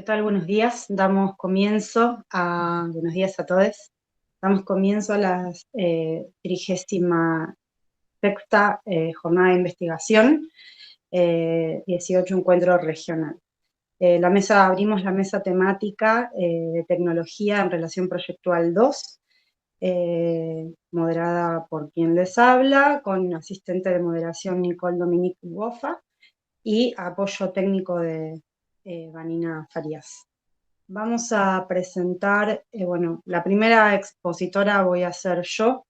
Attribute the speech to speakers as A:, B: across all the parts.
A: tal? Buenos días. Buenos días a todos. Damos comienzo a la 36ª jornada de investigación, 18 encuentro regional. Abrimos la mesa temática de tecnología en relación proyectual 2, moderada por quien les habla, con asistente de moderación Nicole Dominique Bofa y apoyo técnico de Vanina Farías. Vamos a presentar, la primera expositora voy a ser yo,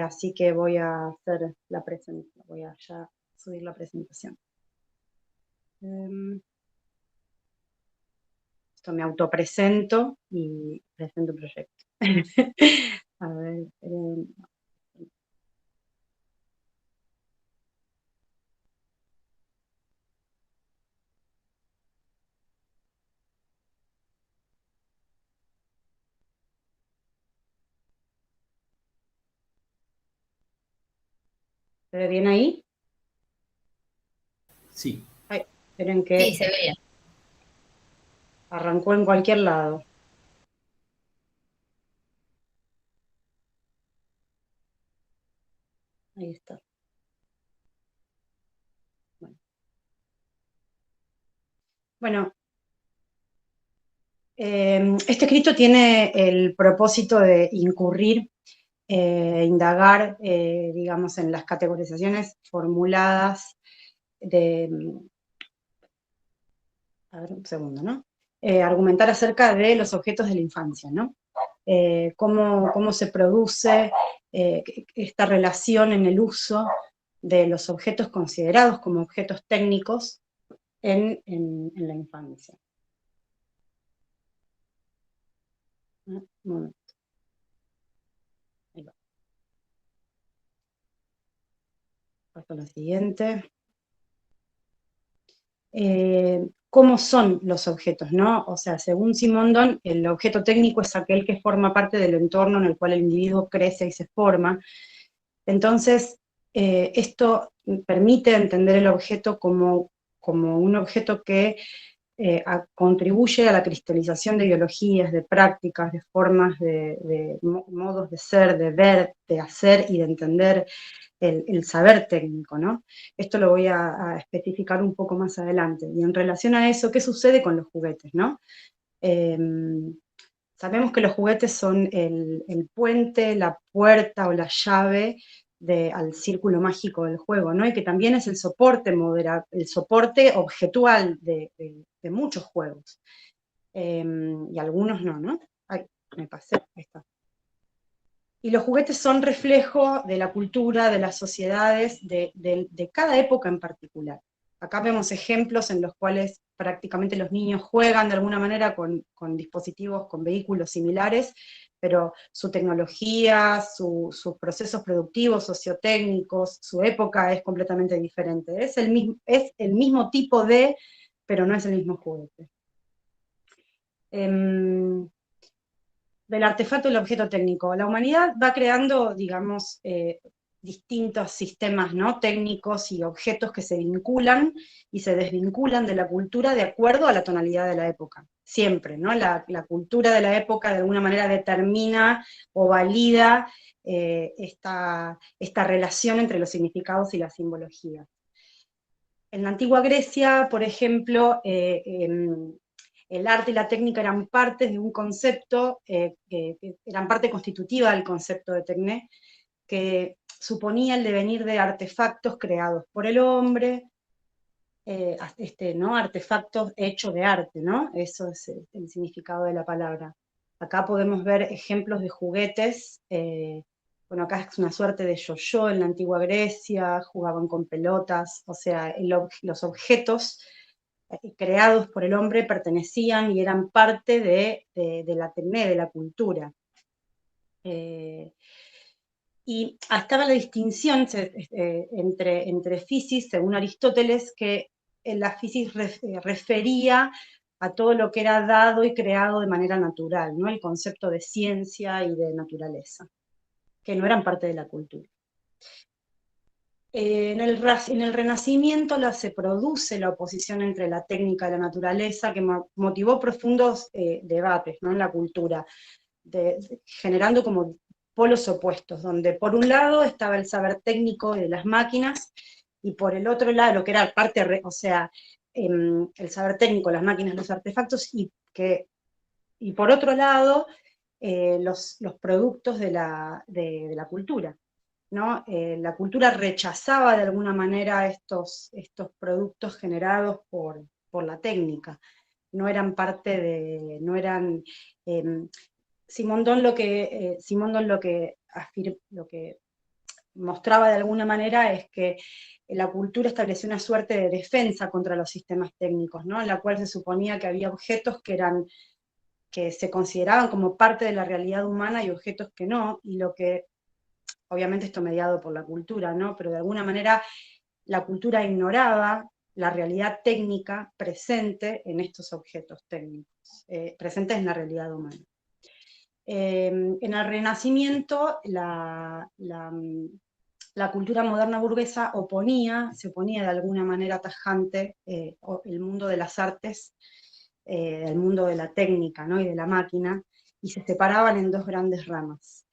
A: así que voy a hacer la presentación, voy a ya subir la presentación. Esto me autopresento y presento el proyecto. A ver, ¿se ve bien ahí?
B: Sí.
A: Ay, esperen que
C: Sí, se ve.
A: arrancó en cualquier lado. Ahí está. Bueno, este escrito tiene el propósito de indagar, digamos, en las categorizaciones formuladas a ver, un segundo, ¿no? Argumentar acerca de los objetos de la infancia, ¿no? Cómo se produce esta relación en el uso de los objetos considerados como objetos técnicos en la infancia. Un momento. Ahí va. Paso a lo siguiente. Cómo son los objetos, ¿no? O sea, según Simondon, el objeto técnico es aquel que forma parte del entorno en el cual el individuo crece y se forma. Entonces, esto permite entender el objeto como un objeto que contribuye a la cristalización de ideologías, de prácticas, de formas, de modos de ser, de ver, de hacer y de entender el saber técnico, ¿no? Esto lo voy a especificar un poco más adelante. Y en relación a eso, ¿qué sucede con los juguetes, no? Sabemos que los juguetes son el puente, la puerta o la llave al círculo mágico del juego, ¿no? Y que también es el soporte objetual de muchos juegos. Y algunos no. Ay, me pasé, ahí está. Y los juguetes son reflejo de la cultura, de las sociedades, de cada época en particular. Acá vemos ejemplos en los cuales prácticamente los niños juegan de alguna manera con dispositivos, con vehículos similares, pero su tecnología, sus procesos productivos, sociotécnicos, su época es completamente diferente. Es el mismo tipo pero no es el mismo juguete. Del artefacto y el objeto técnico. La humanidad va creando, digamos, distintos sistemas, ¿no?, técnicos y objetos que se vinculan y se desvinculan de la cultura de acuerdo a la tonalidad de la época. Siempre, ¿no? La cultura de la época de alguna manera determina o valida esta relación entre los significados y las simbologías. En la antigua Grecia, por ejemplo, el arte y la técnica eran partes de un concepto, que eran parte constitutiva del concepto de tecné, que suponía el devenir de artefactos creados por el hombre, ¿no? Artefactos hechos de arte, ¿no? Eso es el significado de la palabra. Acá podemos ver ejemplos de juguetes. Bueno, acá es una suerte de yo-yo en la antigua Grecia, jugaban con pelotas, o sea, los objetos creados por el hombre pertenecían y eran parte de la tecné, de la cultura. Y estaba la distinción entre physis, según Aristóteles, que la physis refería a todo lo que era dado y creado de manera natural, ¿no? El concepto de ciencia y de naturaleza, que no eran parte de la cultura. En el Renacimiento se produce la oposición entre la técnica y la naturaleza que motivó profundos debates, ¿no?, en la cultura, generando como polos opuestos, donde por un lado estaba el saber técnico de las máquinas y por el otro lado, lo que era parte, o sea, el saber técnico, las máquinas, los artefactos, y por otro lado, los productos de la cultura, ¿no? La cultura rechazaba de alguna manera estos productos generados por la técnica, no eran parte de, no eran, eh, Simondon lo que mostraba de alguna manera es que la cultura estableció una suerte de defensa contra los sistemas técnicos, ¿no?, en la cual se suponía que había objetos que se consideraban como parte de la realidad humana y objetos que no, y lo que, obviamente esto mediado por la cultura, ¿no?, pero de alguna manera la cultura ignoraba la realidad técnica presente en estos objetos técnicos, presentes en la realidad humana. En el Renacimiento, la cultura moderna burguesa se oponía de alguna manera tajante el mundo de las artes, el mundo de la técnica, ¿no?, y de la máquina, y se separaban en dos grandes ramas.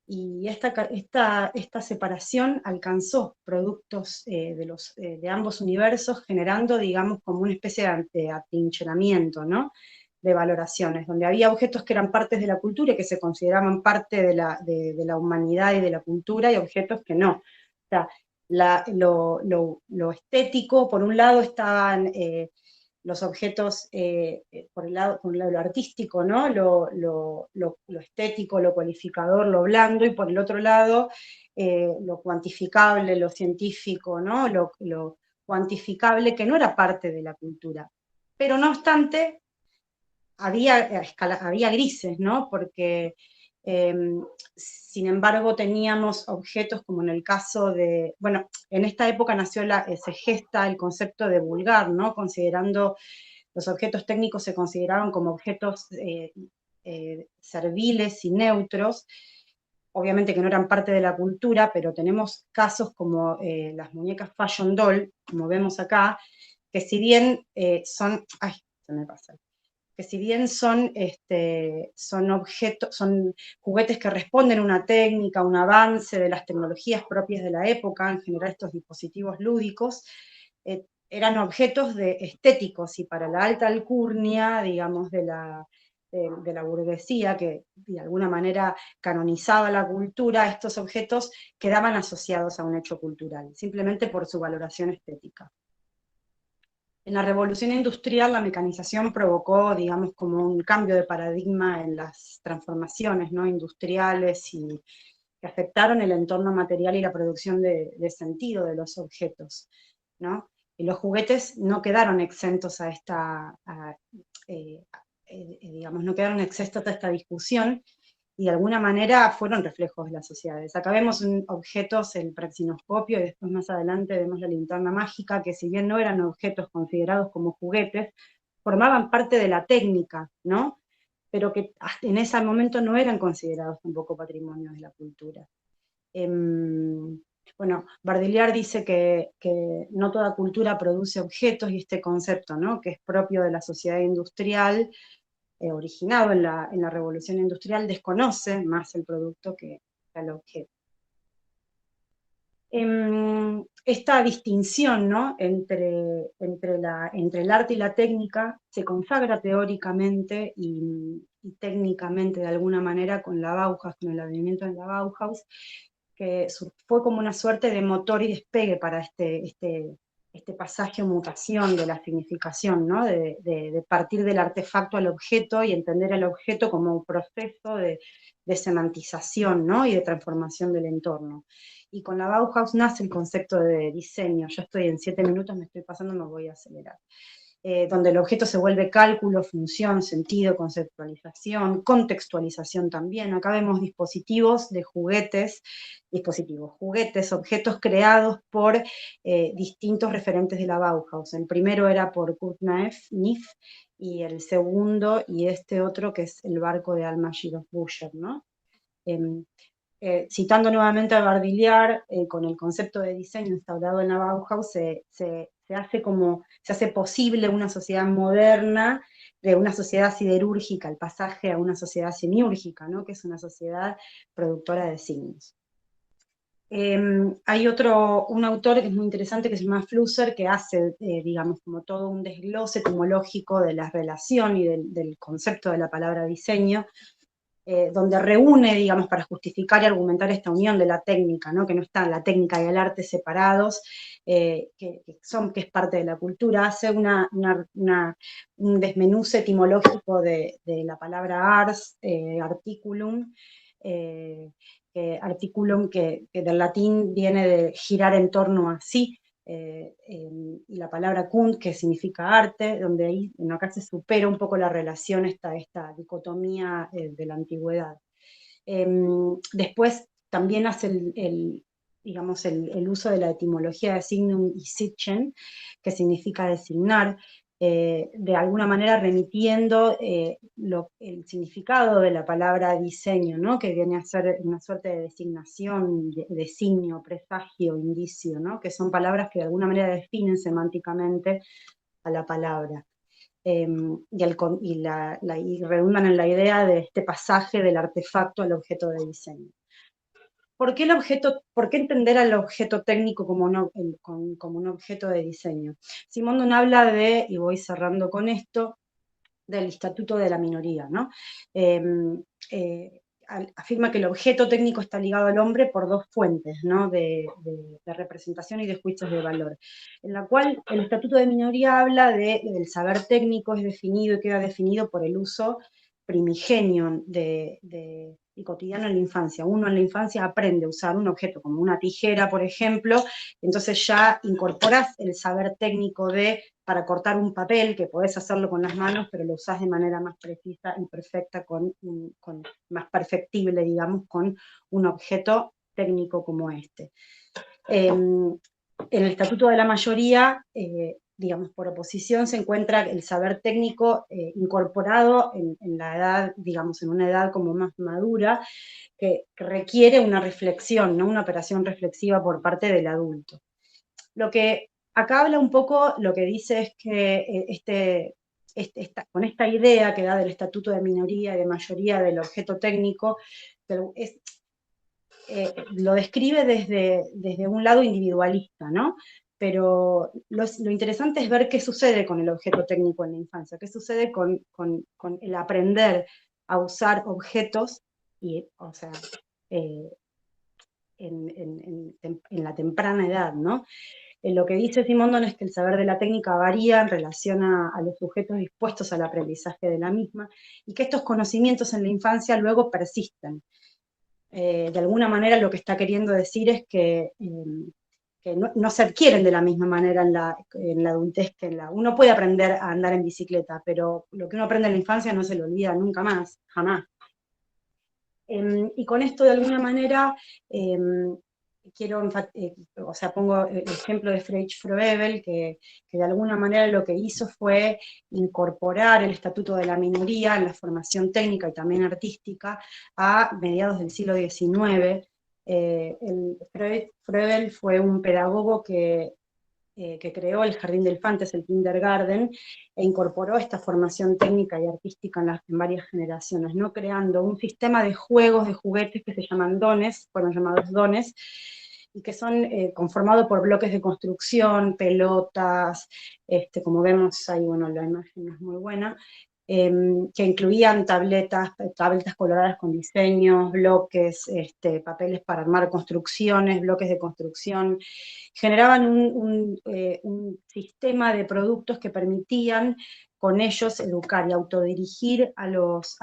A: Y esta separación alcanzó productos de ambos universos, generando, digamos, como una especie de atrincheramiento, ¿no?, de valoraciones, donde había objetos que eran partes de la cultura y que se consideraban parte de la humanidad y de la cultura, y objetos que no. O sea, lo estético, por un lado estaban los objetos, por el lado lo artístico, ¿no?, lo estético, lo cualificador, lo blando, y por el otro lado lo cuantificable, lo científico, ¿no?, lo cuantificable, que no era parte de la cultura. Pero no obstante, había grises, ¿no?, porque eh, sin embargo teníamos objetos como en el caso de, bueno, en esta época se gesta el concepto de vulgar, ¿no?, considerando los objetos técnicos se consideraban como objetos serviles y neutros, obviamente que no eran parte de la cultura, pero tenemos casos como las muñecas Fashion Doll, como vemos acá, que si bien ay, se me pasa, que si bien son juguetes que responden a una técnica, un avance de las tecnologías propias de la época, en general estos dispositivos lúdicos, eran objetos estéticos, y para la alta alcurnia, digamos, de la burguesía, que de alguna manera canonizaba la cultura, estos objetos quedaban asociados a un hecho cultural, simplemente por su valoración estética. En la revolución industrial, la mecanización provocó, digamos, como un cambio de paradigma en las transformaciones, ¿no?, industriales, y que afectaron el entorno material y la producción de sentido de los objetos, ¿no? Y los juguetes no quedaron exentos digamos, no quedaron exentos a esta discusión, y de alguna manera fueron reflejos de las sociedades. Acá vemos objetos, el praxinoscopio, y después más adelante vemos la linterna mágica, que si bien no eran objetos considerados como juguetes, formaban parte de la técnica, ¿no?, pero que en ese momento no eran considerados tampoco patrimonio de la cultura. Bueno, Baudrillard dice que no toda cultura produce objetos, y este concepto, ¿no?, que es propio de la sociedad industrial, originado en la revolución industrial, desconoce más el producto que el objeto. Esta distinción, ¿no?, entre el arte y la técnica se consagra teóricamente y técnicamente de alguna manera con la Bauhaus, con el advenimiento de la Bauhaus, que fue como una suerte de motor y despegue para este pasaje o mutación de la significación, ¿no?, de partir del artefacto al objeto y entender el objeto como un proceso de semantización, ¿no?, y de transformación del entorno. Y con la Bauhaus nace el concepto de diseño. Yo estoy en 7 minutos, me estoy pasando, me voy a acelerar. Donde el objeto se vuelve cálculo, función, sentido, conceptualización, contextualización también. Acá vemos dispositivos, objetos creados por distintos referentes de la Bauhaus. El primero era por Kurt Neff, y el segundo, y este otro, que es el barco de Alma Giraud-Boucher, ¿no? citando nuevamente a Bardillard, con el concepto de diseño instaurado en la Bauhaus, se hace posible una sociedad moderna, de una sociedad siderúrgica, el pasaje a una sociedad semiúrgica, ¿no? Que es una sociedad productora de signos. Hay un autor que es muy interesante que se llama Flusser, que hace, digamos, como todo un desglose etimológico de la relación y del concepto de la palabra diseño, donde reúne, digamos, para justificar y argumentar esta unión de la técnica, ¿no? Que no están la técnica y el arte separados, que es parte de la cultura, hace un desmenuce etimológico de la palabra ars, articulum, articulum que del latín viene de girar en torno a sí, y la palabra Kund, que significa arte, donde ahí acá se supera un poco la relación, esta dicotomía de la antigüedad. Después también hace digamos, el uso de la etimología de signum y sitchen, que significa designar, de alguna manera remitiendo el significado de la palabra diseño, ¿no? Que viene a ser una suerte de designación, designio, presagio, indicio, ¿no? Que son palabras que de alguna manera definen semánticamente a la palabra. Y redundan en la idea de este pasaje del artefacto al objeto de diseño. ¿Por qué entender al objeto técnico como un objeto de diseño? Simondon habla y voy cerrando con esto, del estatuto de la minoría, ¿no? Eh, eh, Afirma que el objeto técnico está ligado al hombre por dos fuentes, ¿no? de representación y de juicios de valor, en la cual el estatuto de minoría habla del saber técnico, es definido y queda definido por el uso primigenio y cotidiano en la infancia. Uno en la infancia aprende a usar un objeto como una tijera, por ejemplo, entonces ya incorporas el saber técnico para cortar un papel, que podés hacerlo con las manos, pero lo usás de manera más precisa y perfecta, más perfectible, digamos, con un objeto técnico como este. En el Estatuto de la Mayoría, digamos, por oposición, se encuentra el saber técnico incorporado en la edad, digamos, en una edad como más madura, que requiere una reflexión, ¿no? Una operación reflexiva por parte del adulto. Lo que acá habla un poco, lo que dice es que con esta idea que da del estatuto de minoría y de mayoría del objeto técnico, lo describe desde un lado individualista, ¿no? Pero lo interesante es ver qué sucede con el objeto técnico en la infancia, qué sucede con el aprender a usar objetos, o sea, eh, en la temprana edad, ¿no? Lo que dice Simondon es que el saber de la técnica varía en relación a los sujetos dispuestos al aprendizaje de la misma, y que estos conocimientos en la infancia luego persisten. De alguna manera lo que está queriendo decir es que no se adquieren de la misma manera en la adultez que Uno puede aprender a andar en bicicleta, pero lo que uno aprende en la infancia no se lo olvida nunca más, jamás. Y con esto, de alguna manera, pongo el ejemplo de Friedrich Froebel, que de alguna manera lo que hizo fue incorporar el estatuto de la minoría en la formación técnica y también artística a mediados del siglo XIX. Froebel fue un pedagogo que creó el Jardín de Infantes, el Kindergarten, e incorporó esta formación técnica y artística en varias generaciones, ¿no? Creando un sistema de juegos, de juguetes que se llaman dones, fueron llamados dones, y que son conformados por bloques de construcción, pelotas, como vemos ahí, bueno, la imagen es muy buena, que incluían tabletas coloradas con diseños, bloques, papeles para armar construcciones, bloques de construcción. Generaban un sistema de productos que permitían con ellos educar y autodirigir a las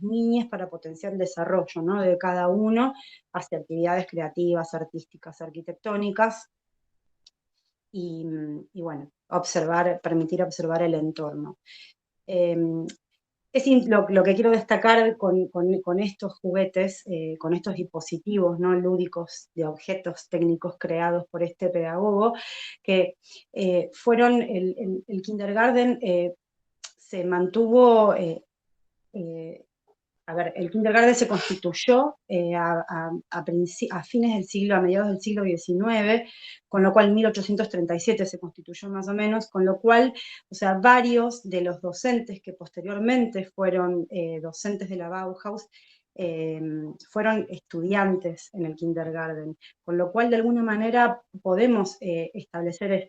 A: niñas para potenciar el desarrollo, ¿no? De cada uno hacia actividades creativas, artísticas, arquitectónicas, y bueno, permitir observar el entorno. Lo que quiero destacar con estos juguetes, con estos dispositivos, ¿no? Lúdicos de objetos técnicos creados por este pedagogo, que fueron el kindergarten se mantuvo a ver, el kindergarten se constituyó a fines del siglo, a mediados del siglo XIX, con lo cual en 1837 se constituyó más o menos, con lo cual, o sea, varios de los docentes que posteriormente fueron docentes de la Bauhaus, fueron estudiantes en el kindergarten, con lo cual de alguna manera podemos establecer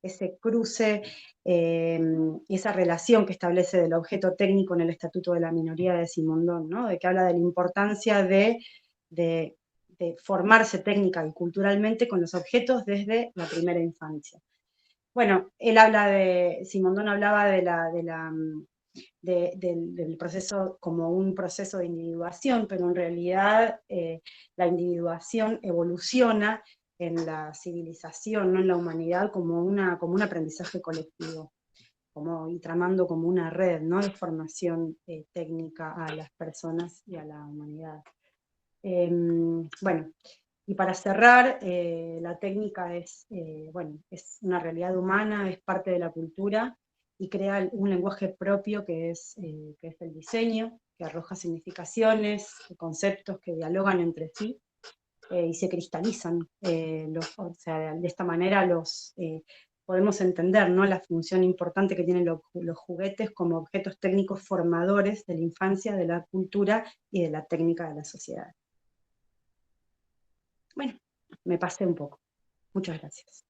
A: ese cruce, esa relación que establece del objeto técnico en el Estatuto de la Minoría de Simondon, ¿no? De que habla de la importancia de formarse técnica y culturalmente con los objetos desde la primera infancia. Bueno, Simondon hablaba del proceso como un proceso de individuación, pero en realidad la individuación evoluciona en la civilización, no en la humanidad, como un aprendizaje colectivo, y tramando como una red, ¿no?, de formación técnica a las personas y a la humanidad. Bueno, y para cerrar, la técnica es una realidad humana, es parte de la cultura y crea un lenguaje propio que es el diseño, que arroja significaciones, conceptos que dialogan entre sí y se cristalizan. O sea, de esta manera podemos entender, ¿no?, la función importante que tienen los juguetes como objetos técnicos formadores de la infancia, de la cultura y de la técnica de la sociedad. Bueno, me pasé un poco. Muchas gracias.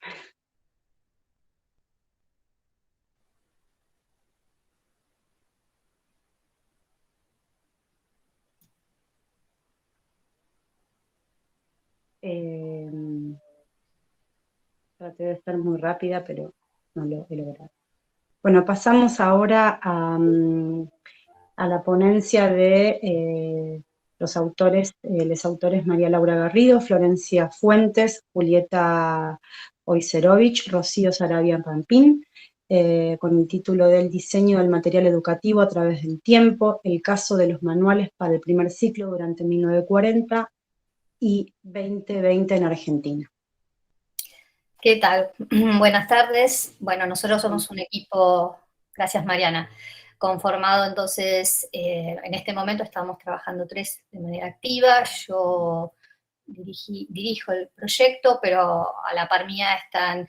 A: Traté de ser muy rápida, pero no lo he logrado. Bueno, pasamos ahora a la ponencia de los autores María Laura Garrido, Florencia Fuentes, Julieta Oyserovich, Rocío Sarabia Rampín, con el título del Diseño del material educativo a través del tiempo, el caso de los manuales para el primer ciclo durante 1940 y 2020 en Argentina.
B: ¿Qué tal? Buenas tardes. Bueno, nosotros somos un equipo, gracias Mariana, conformado entonces, en este momento estamos trabajando 3 de manera activa. Yo dirijo el proyecto, pero a la par mía están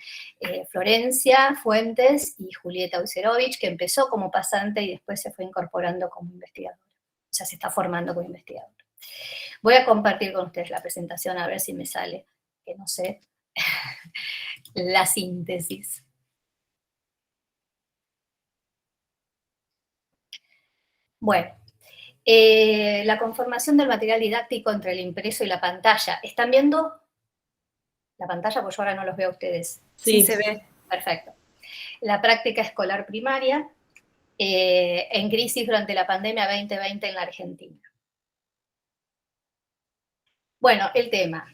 B: Florencia Fuentes y Julieta Oyserovich, que empezó como pasante y después se fue incorporando como investigadora. O sea, se está formando como investigadora. Voy a compartir con ustedes la presentación a ver si me sale, que no sé, la síntesis. Bueno, la conformación del material didáctico entre el impreso y la pantalla. ¿Están viendo la pantalla? Pues yo ahora no los veo a ustedes.
A: Sí,
B: se ve. Perfecto. La práctica escolar primaria en crisis durante la pandemia 2020 en la Argentina. Bueno, el tema.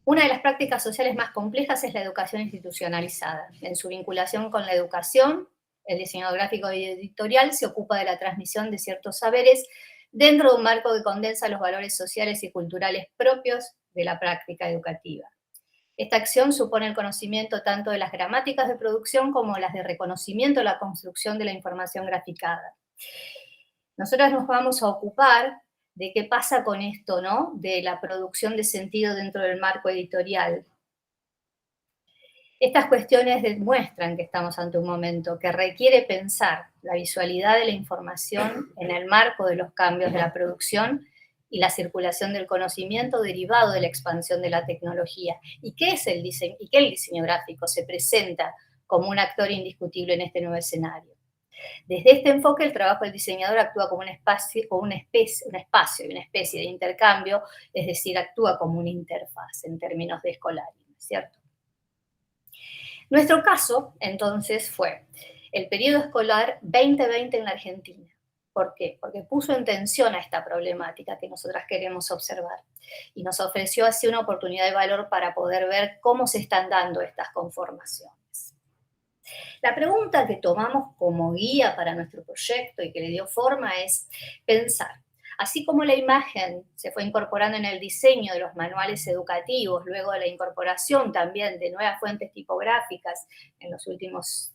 B: Una de las prácticas sociales más complejas es la educación institucionalizada. En su vinculación con la educación, el diseñador gráfico y editorial se ocupa de la transmisión de ciertos saberes dentro de un marco que condensa los valores sociales y culturales propios de la práctica educativa. Esta acción supone el conocimiento tanto de las gramáticas de producción como las de reconocimiento de la construcción de la información graficada. Nosotras nos vamos a ocupar de qué pasa con esto, ¿no?, de la producción de sentido dentro del marco editorial. Estas cuestiones demuestran que estamos ante un momento que requiere pensar la visualidad de la información en el marco de los cambios de la producción y la circulación del conocimiento derivado de la expansión de la tecnología. ¿Y qué es el diseño? ¿Y qué el diseño gráfico se presenta como un actor indiscutible en este nuevo escenario? Desde este enfoque, el trabajo del diseñador actúa como un espacio y una especie de intercambio, es decir, actúa como una interfaz en términos de escolario, ¿cierto? Nuestro caso, entonces, fue el periodo escolar 2020 en la Argentina. ¿Por qué? Porque puso en tensión a esta problemática que nosotras queremos observar y nos ofreció así una oportunidad de valor para poder ver cómo se están dando estas conformaciones. La pregunta que tomamos como guía para nuestro proyecto y que le dio forma es pensar, así como la imagen se fue incorporando en el diseño de los manuales educativos, luego de la incorporación también de nuevas fuentes tipográficas en los últimos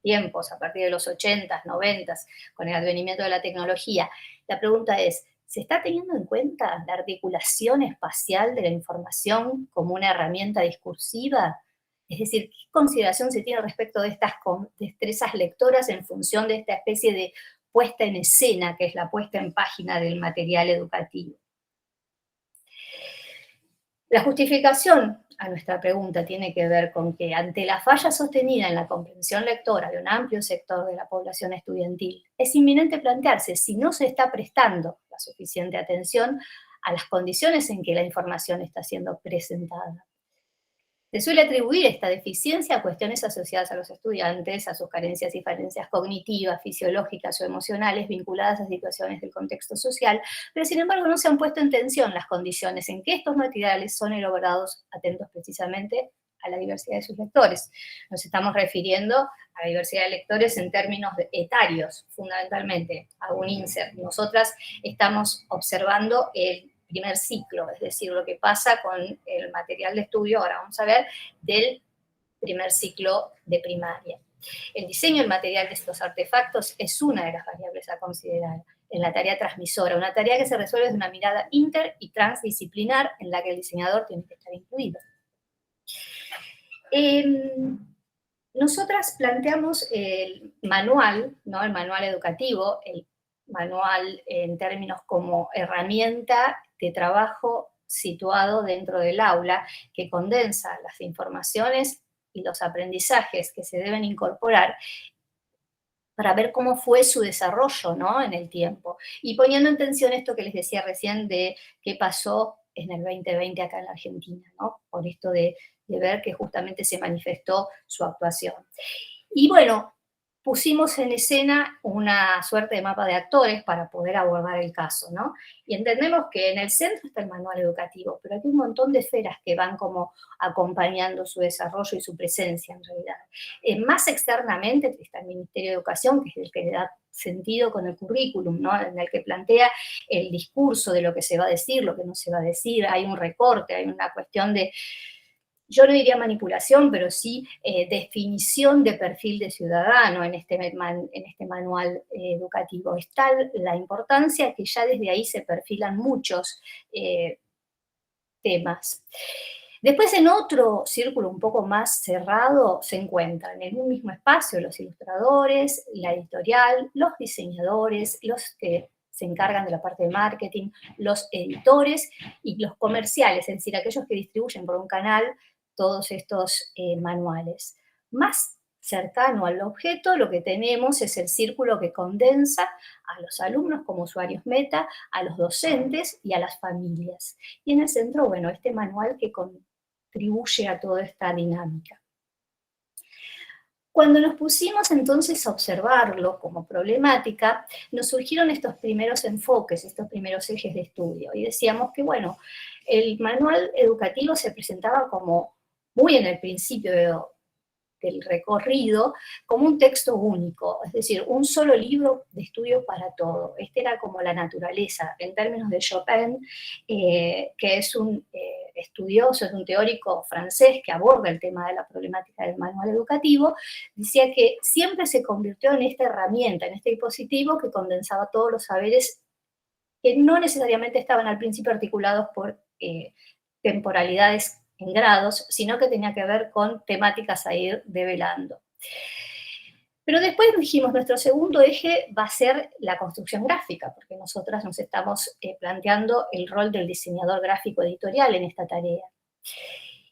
B: tiempos, a partir de los 80s, 90s, con el advenimiento de la tecnología. La pregunta es, ¿se está teniendo en cuenta la articulación espacial de la información como una herramienta discursiva? Es decir, ¿qué consideración se tiene respecto de estas destrezas lectoras en función de esta especie de puesta en escena, que es la puesta en página del material educativo? La justificación a nuestra pregunta tiene que ver con que ante la falla sostenida en la comprensión lectora de un amplio sector de la población estudiantil, es inminente plantearse si no se está prestando la suficiente atención a las condiciones en que la información está siendo presentada. Se suele atribuir esta deficiencia a cuestiones asociadas a los estudiantes, a sus carencias y falencias cognitivas, fisiológicas o emocionales vinculadas a situaciones del contexto social, pero sin embargo no se han puesto en tensión las condiciones en que estos materiales son elaborados atentos precisamente a la diversidad de sus lectores. Nos estamos refiriendo a la diversidad de lectores en términos etarios, fundamentalmente. Hago un insert. Nosotras estamos observando el primer ciclo, es decir, lo que pasa con el material de estudio, ahora vamos a ver, del primer ciclo de primaria. El diseño del material de estos artefactos es una de las variables a considerar en la tarea transmisora, una tarea que se resuelve desde una mirada inter y transdisciplinar en la que el diseñador tiene que estar incluido. Nosotras planteamos el manual, ¿no? El manual educativo, el manual en términos como herramienta de trabajo situado dentro del aula, que condensa las informaciones y los aprendizajes que se deben incorporar para ver cómo fue su desarrollo, ¿no? En el tiempo. Y poniendo en tensión esto que les decía recién de qué pasó en el 2020 acá en la Argentina, ¿no? Por esto de ver que justamente se manifestó su actuación. Y bueno, pusimos en escena una suerte de mapa de actores para poder abordar el caso, ¿no? Y entendemos que en el centro está el manual educativo, pero hay un montón de esferas que van como acompañando su desarrollo y su presencia en realidad. Más externamente está el Ministerio de Educación, que es el que le da sentido con el currículum, ¿no? En el que plantea el discurso de lo que se va a decir, lo que no se va a decir, hay un recorte, hay una cuestión de, yo no diría manipulación, pero sí definición de perfil de ciudadano en este manual educativo. Es tal la importancia que ya desde ahí se perfilan muchos temas. Después, en otro círculo un poco más cerrado, se encuentran en un mismo espacio los ilustradores, la editorial, los diseñadores, los que se encargan de la parte de marketing, los editores y los comerciales, es decir, aquellos que distribuyen por un canal todos estos manuales. Más cercano al objeto, lo que tenemos es el círculo que condensa a los alumnos como usuarios meta, a los docentes y a las familias. Y en el centro, bueno, este manual que contribuye a toda esta dinámica. Cuando nos pusimos entonces a observarlo como problemática, nos surgieron estos primeros enfoques, estos primeros ejes de estudio, y decíamos que, bueno, el manual educativo se presentaba como muy en el principio del recorrido, como un texto único, es decir, un solo libro de estudio para todo. Este era como la naturaleza, en términos de Chopin, que es un estudioso, es un teórico francés que aborda el tema de la problemática del manual educativo, decía que siempre se convirtió en esta herramienta, en este dispositivo que condensaba todos los saberes que no necesariamente estaban al principio articulados por temporalidades en grados, sino que tenía que ver con temáticas a ir develando. Pero después dijimos, nuestro segundo eje va a ser la construcción gráfica, porque nosotras nos estamos planteando el rol del diseñador gráfico editorial en esta tarea.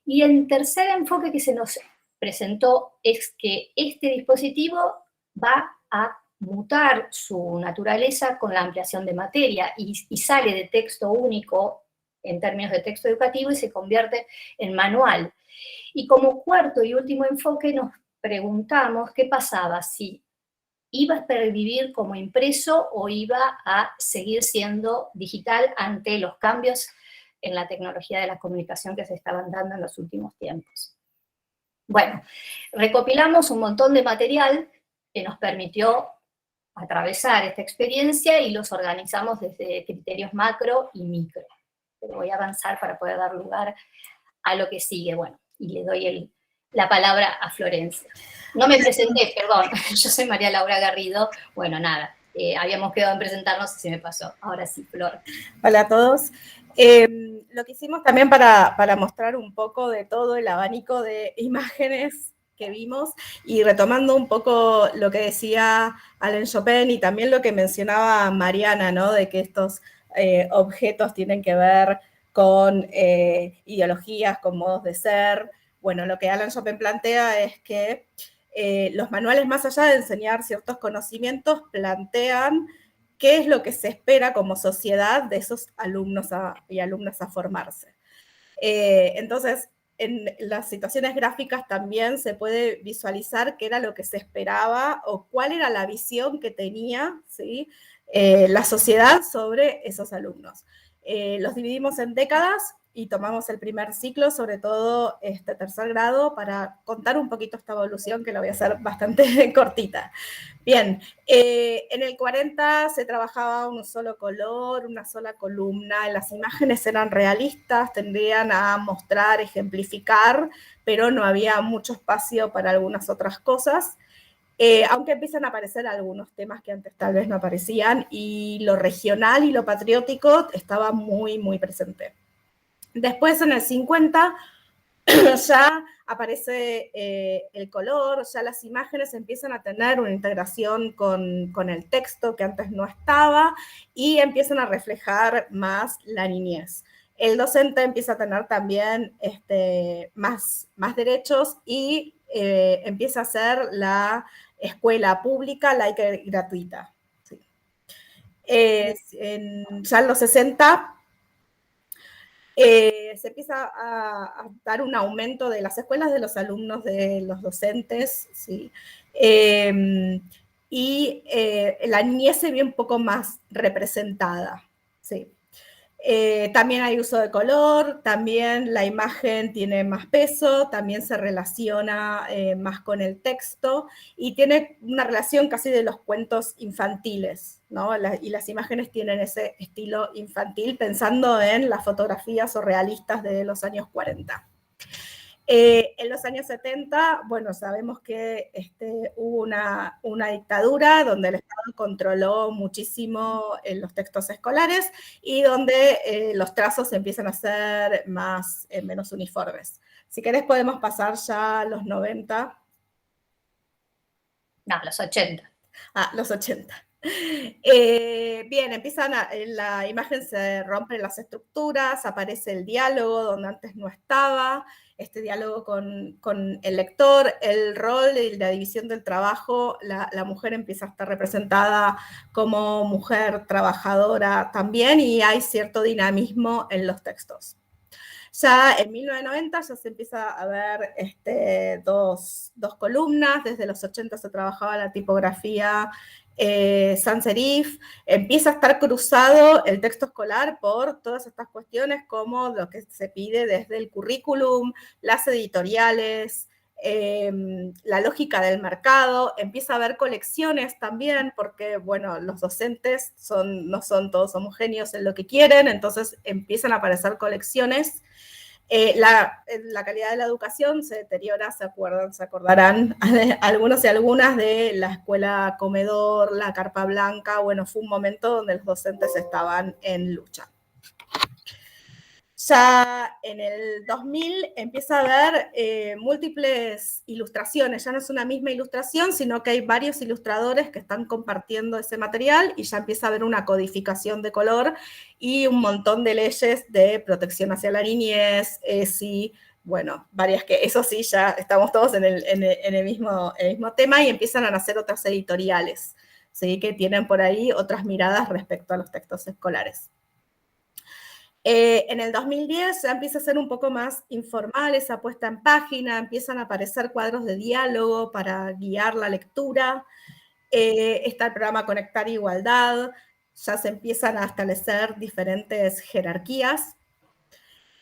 B: Y el tercer enfoque que se nos presentó es que este dispositivo va a mutar su naturaleza con la ampliación de materia y sale de texto único en términos de texto educativo y se convierte en manual. Y como cuarto y último enfoque nos preguntamos qué pasaba si iba a pervivir como impreso o iba a seguir siendo digital ante los cambios en la tecnología de la comunicación que se estaban dando en los últimos tiempos. Bueno, recopilamos un montón de material que nos permitió atravesar esta experiencia y los organizamos desde criterios macro y micro. Pero voy a avanzar para poder dar lugar a lo que sigue. Bueno, y le doy la palabra a Florencia. No me presenté, perdón. Yo soy María Laura Garrido. Bueno, nada, habíamos quedado en presentarnos y se me pasó. Ahora sí, Flor.
C: Hola a todos. Lo que hicimos también para mostrar un poco de todo el abanico de imágenes que vimos y retomando un poco lo que decía Alain Chopin y también lo que mencionaba Mariana, ¿no? De que estos objetos tienen que ver con ideologías, con modos de ser. Bueno, lo que Alain Chopin plantea es que los manuales, más allá de enseñar ciertos conocimientos, plantean qué es lo que se espera como sociedad de esos alumnos y alumnas a formarse. Entonces, en las situaciones gráficas también se puede visualizar qué era lo que se esperaba o cuál era la visión que tenía, ¿sí? La sociedad sobre esos alumnos. Los dividimos en décadas y tomamos el primer ciclo, sobre todo este tercer grado, para contar un poquito esta evolución, que la voy a hacer bastante cortita. Bien, en el 40 se trabajaba un solo color, una sola columna, las imágenes eran realistas, tendrían a mostrar, ejemplificar, pero no había mucho espacio para algunas otras cosas, aunque empiezan a aparecer algunos temas que antes tal vez no aparecían, y lo regional y lo patriótico estaba muy, muy presente. Después, en el 50, ya aparece el color, ya las imágenes empiezan a tener una integración con el texto que antes no estaba y empiezan a reflejar más la niñez. El docente empieza a tener también más derechos y empieza a ser la escuela pública, laica y gratuita. Sí. Ya en los 60 se empieza a dar un aumento de las escuelas, de los alumnos, de los docentes, ¿sí? Y la niñez se ve un poco más representada, ¿sí? También hay uso de color, también la imagen tiene más peso, también se relaciona más con el texto y tiene una relación casi de los cuentos infantiles, ¿no? Y las imágenes tienen ese estilo infantil pensando en las fotografías surrealistas de los años 40. En los años 70, bueno, sabemos que hubo una dictadura donde el Estado controló muchísimo los textos escolares y donde los trazos empiezan a ser menos uniformes. Si querés podemos pasar ya a los 90.
B: No, los 80.
C: Los 80. Bien, la imagen se rompen las estructuras, aparece el diálogo donde antes no estaba, este diálogo con el lector, el rol y la división del trabajo, la mujer empieza a estar representada como mujer trabajadora también y hay cierto dinamismo en los textos. Ya en 1990 ya se empieza a ver dos columnas, desde los 80 se trabajaba la tipografía sans serif, empieza a estar cruzado el texto escolar por todas estas cuestiones como lo que se pide desde el currículum, las editoriales, la lógica del mercado, empieza a haber colecciones también, porque, bueno, los docentes no son todos homogéneos en lo que quieren, entonces empiezan a aparecer colecciones. La calidad de la educación se deteriora, se acordarán algunos y algunas de la escuela comedor, la carpa blanca, bueno, fue un momento donde los docentes estaban en lucha. Ya en el 2000 empieza a haber múltiples ilustraciones, ya no es una misma ilustración, sino que hay varios ilustradores que están compartiendo ese material y ya empieza a haber una codificación de color y un montón de leyes de protección hacia la niñez, ESI, bueno, varias que eso sí, ya estamos todos en el mismo tema y empiezan a nacer otras editoriales, ¿sí? Que tienen por ahí otras miradas respecto a los textos escolares. En el 2010 ya empieza a ser un poco más informal esa puesta en página, empiezan a aparecer cuadros de diálogo para guiar la lectura, está el programa Conectar Igualdad, ya se empiezan a establecer diferentes jerarquías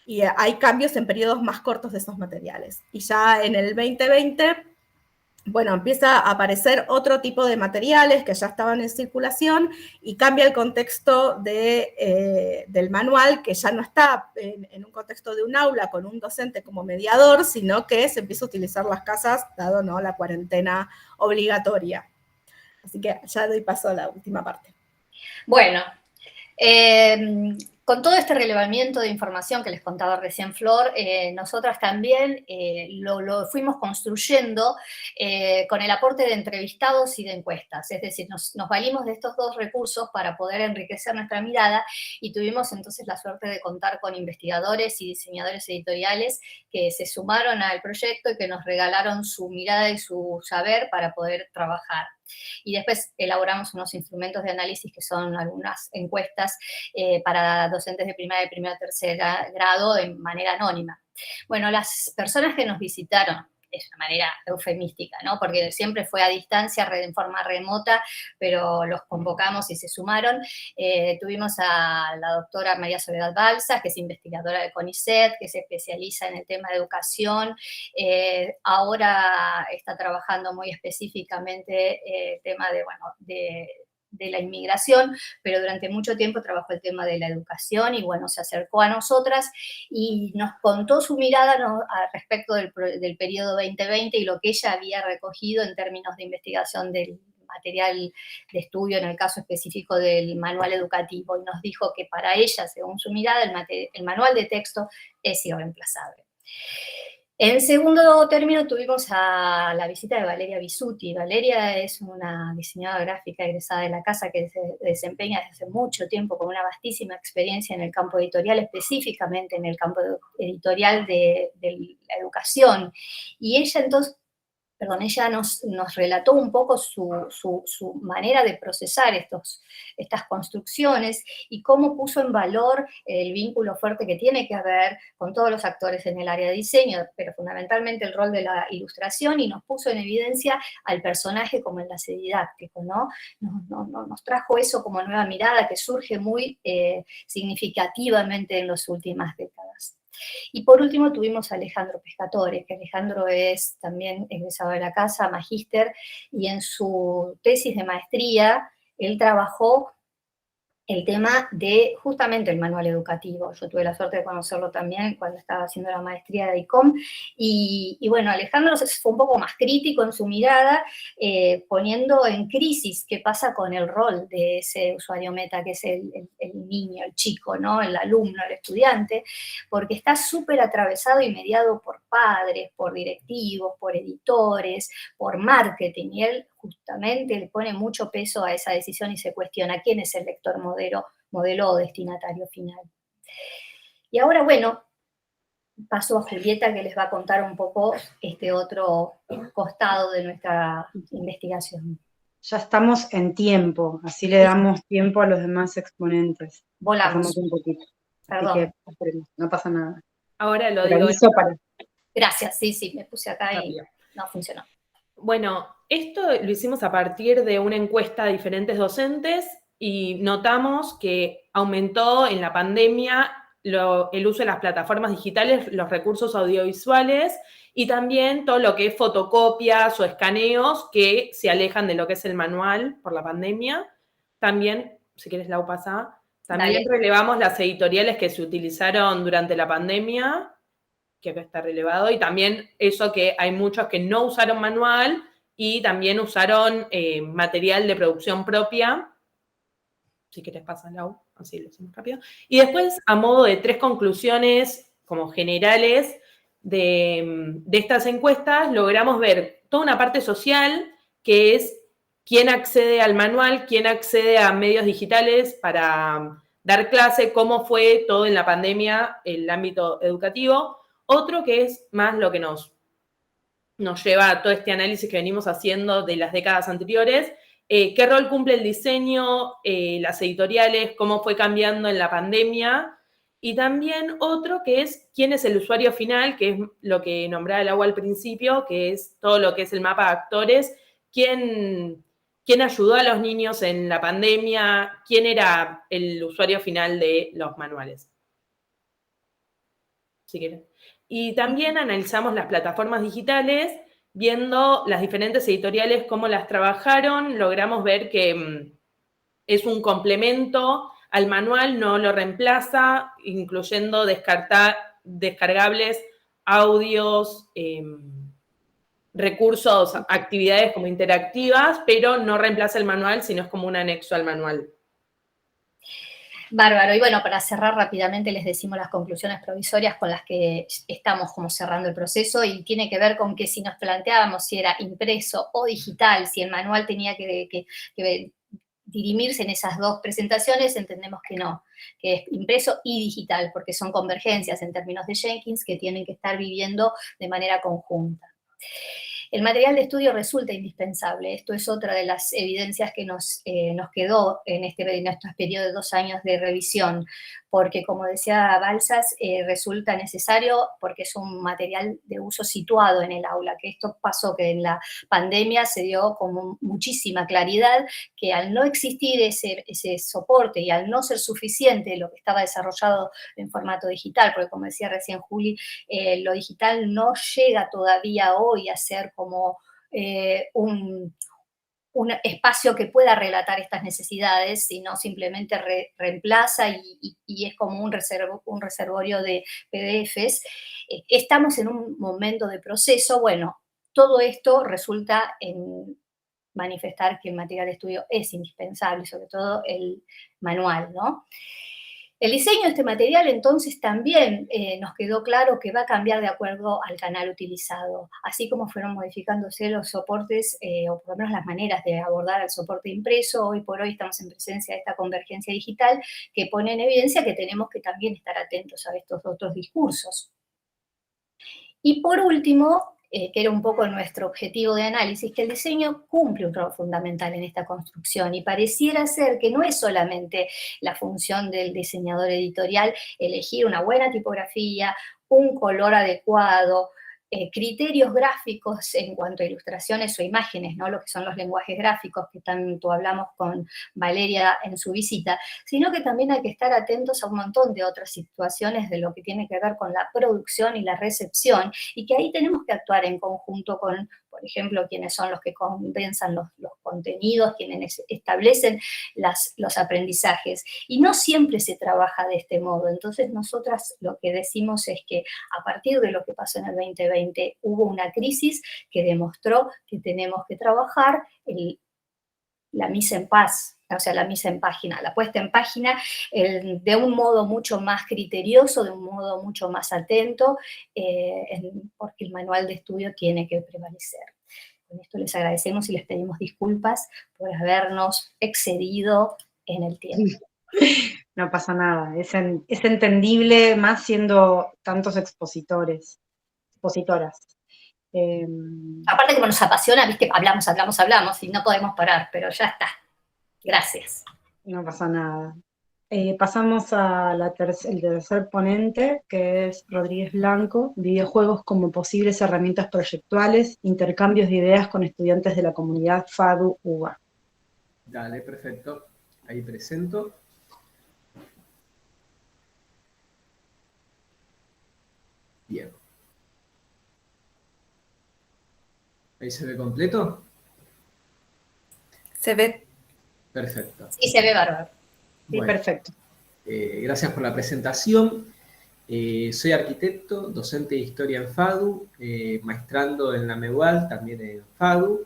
C: y hay cambios en periodos más cortos de esos materiales. Y ya en el 2020 bueno, empieza a aparecer otro tipo de materiales que ya estaban en circulación y cambia el contexto del manual, que ya no está en un contexto de un aula con un docente como mediador, sino que se empieza a utilizar las casas, dado, ¿no?, la cuarentena obligatoria. Así que ya doy paso a la última parte.
B: Bueno, con todo este relevamiento de información que les contaba recién Flor, nosotras también lo fuimos construyendo con el aporte de entrevistados y de encuestas. Es decir, nos valimos de estos dos recursos para poder enriquecer nuestra mirada y tuvimos entonces la suerte de contar con investigadores y diseñadores editoriales que se sumaron al proyecto y que nos regalaron su mirada y su saber para poder trabajar. Y después elaboramos unos instrumentos de análisis que son algunas encuestas para docentes de primaria, a tercer grado de manera anónima. Bueno, las personas que nos visitaron, es una manera eufemística, ¿no? Porque siempre fue a distancia, en forma remota, pero los convocamos y se sumaron. Tuvimos a la doctora María Soledad Balsas, que es investigadora de CONICET, que se especializa en el tema de educación. Ahora está trabajando muy específicamente el tema de la inmigración, pero durante mucho tiempo trabajó el tema de la educación y bueno, se acercó a nosotras y nos contó su mirada, ¿no?, respecto del periodo 2020 y lo que ella había recogido en términos de investigación del material de estudio, en el caso específico del manual educativo, y nos dijo que para ella, según su mirada, el manual de texto es irreemplazable. En segundo término tuvimos a la visita de Valeria Bisuti. Valeria es una diseñadora gráfica egresada de la casa que se desempeña desde hace mucho tiempo con una vastísima experiencia en el campo editorial, específicamente en el campo editorial de la educación. Y ella entonces, ella nos relató un poco su manera de procesar estas construcciones y cómo puso en valor el vínculo fuerte que tiene que haber con todos los actores en el área de diseño, pero fundamentalmente el rol de la ilustración, y nos puso en evidencia al personaje como enlace didáctico, ¿no? Nos trajo eso como nueva mirada que surge muy significativamente en las últimas décadas. Y por último tuvimos a Alejandro Pescatore, que Alejandro es también egresado de la casa, magíster, y en su tesis de maestría él trabajó el tema de justamente el manual educativo. Yo tuve la suerte de conocerlo también cuando estaba haciendo la maestría de ICOM, y bueno, Alejandro fue un poco más crítico en su mirada, poniendo en crisis qué pasa con el rol de ese usuario meta, que es el niño, el chico, ¿no?, el alumno, el estudiante, porque está súper atravesado y mediado por padres, por directivos, por editores, por marketing, y él justamente le pone mucho peso a esa decisión y se cuestiona quién es el lector modelo o destinatario final. Y ahora, bueno, paso a Julieta, que les va a contar un poco este otro costado de nuestra investigación.
A: Ya estamos en tiempo, así le damos tiempo a los demás exponentes.
B: Volamos.
A: Pasamos un poquito.
B: Perdón.
A: Así que no pasa nada.
D: Ahora lo
A: Pero
D: digo.
B: Gracias, sí, me puse acá y no funcionó.
D: Bueno, esto lo hicimos a partir de una encuesta a diferentes docentes y notamos que aumentó en la pandemia el uso de las plataformas digitales, los recursos audiovisuales y también todo lo que es fotocopias o escaneos que se alejan de lo que es el manual por la pandemia. También, si quieres, Lau, pasa. También relevamos las editoriales que se utilizaron durante la pandemia, que acá está relevado, y también eso que hay muchos que no usaron manual y también usaron material de producción propia. Si querés pasar, Lau, así lo hacemos rápido. Y después, a modo de 3 conclusiones como generales de estas encuestas, logramos ver toda una parte social, que es quién accede al manual, quién accede a medios digitales para dar clase, cómo fue todo en la pandemia, el ámbito educativo. Otro que es más lo que nos lleva a todo este análisis que venimos haciendo de las décadas anteriores, qué rol cumple el diseño, las editoriales, cómo fue cambiando en la pandemia, y también otro que es quién es el usuario final, que es lo que nombraba Lau al principio, que es todo lo que es el mapa de actores, quién ayudó a los niños en la pandemia, quién era el usuario final de los manuales. Si quieren. Y también analizamos las plataformas digitales viendo las diferentes editoriales, cómo las trabajaron, logramos ver que es un complemento al manual, no lo reemplaza, incluyendo descargables, audios, recursos, actividades como interactivas, pero no reemplaza el manual, sino es como un anexo al manual.
B: Bárbaro. Y bueno, para cerrar rápidamente les decimos las conclusiones provisorias con las que estamos como cerrando el proceso, y tiene que ver con que si nos planteábamos si era impreso o digital, si el manual tenía que dirimirse en esas dos presentaciones, entendemos que no, que es impreso y digital, porque son convergencias en términos de Jenkins que tienen que estar viviendo de manera conjunta. El material de estudio resulta indispensable. Esto es otra de las evidencias que nos quedó en estos periodos de 2 años de revisión, porque como decía Balsas, resulta necesario porque es un material de uso situado en el aula, que esto pasó que en la pandemia se dio con muchísima claridad que al no existir ese soporte y al no ser suficiente lo que estaba desarrollado en formato digital, porque como decía recién Juli, lo digital no llega todavía hoy a ser como un espacio que pueda relatar estas necesidades, sino simplemente reemplaza y es como un reservorio de PDFs. Estamos en un momento de proceso. Bueno, todo esto resulta en manifestar que el material de estudio es indispensable, sobre todo el manual, ¿no? El diseño de este material, entonces, también nos quedó claro que va a cambiar de acuerdo al canal utilizado, así como fueron modificándose los soportes, o por lo menos las maneras de abordar al soporte impreso. Hoy por hoy estamos en presencia de esta convergencia digital que pone en evidencia que tenemos que también estar atentos a estos otros discursos. Y por último, que era un poco nuestro objetivo de análisis, que el diseño cumple un rol fundamental en esta construcción y pareciera ser que no es solamente la función del diseñador editorial elegir una buena tipografía, un color adecuado, criterios gráficos en cuanto a ilustraciones o imágenes, ¿no? Lo que son los lenguajes gráficos que tanto hablamos con Valeria en su visita, sino que también hay que estar atentos a un montón de otras situaciones de lo que tiene que ver con la producción y la recepción, y que ahí tenemos que actuar en conjunto con, por ejemplo, quienes son los que condensan los contenidos, quienes establecen los aprendizajes. Y no siempre se trabaja de este modo. Entonces, nosotras lo que decimos es que a partir de lo que pasó en el 2020, hubo una crisis que demostró que tenemos que trabajar la mise en paz, o sea, la mise en página, la puesta en página de un modo mucho más criterioso, de un modo mucho más atento, porque el manual de estudio tiene que prevalecer. Con esto les agradecemos y les pedimos disculpas por habernos excedido en el tiempo.
A: No pasa nada, es entendible, más siendo tantos expositoras.
B: Aparte como nos apasiona, viste, hablamos y no podemos parar, pero ya está. Gracias.
A: No pasa nada. Pasamos al tercer ponente, que es Rodríguez Blanco, videojuegos como posibles herramientas proyectuales, intercambios de ideas con estudiantes de la comunidad FADU-UBA.
E: Dale, perfecto. Ahí presento. Bien. ¿Ahí se ve completo?
C: Se ve.
E: Perfecto.
B: Sí, se ve bárbaro.
A: Sí,
E: Bueno,
A: perfecto.
E: Gracias por la presentación. Soy arquitecto, docente de historia en FADU, maestrando en la MEUAL, también en FADU.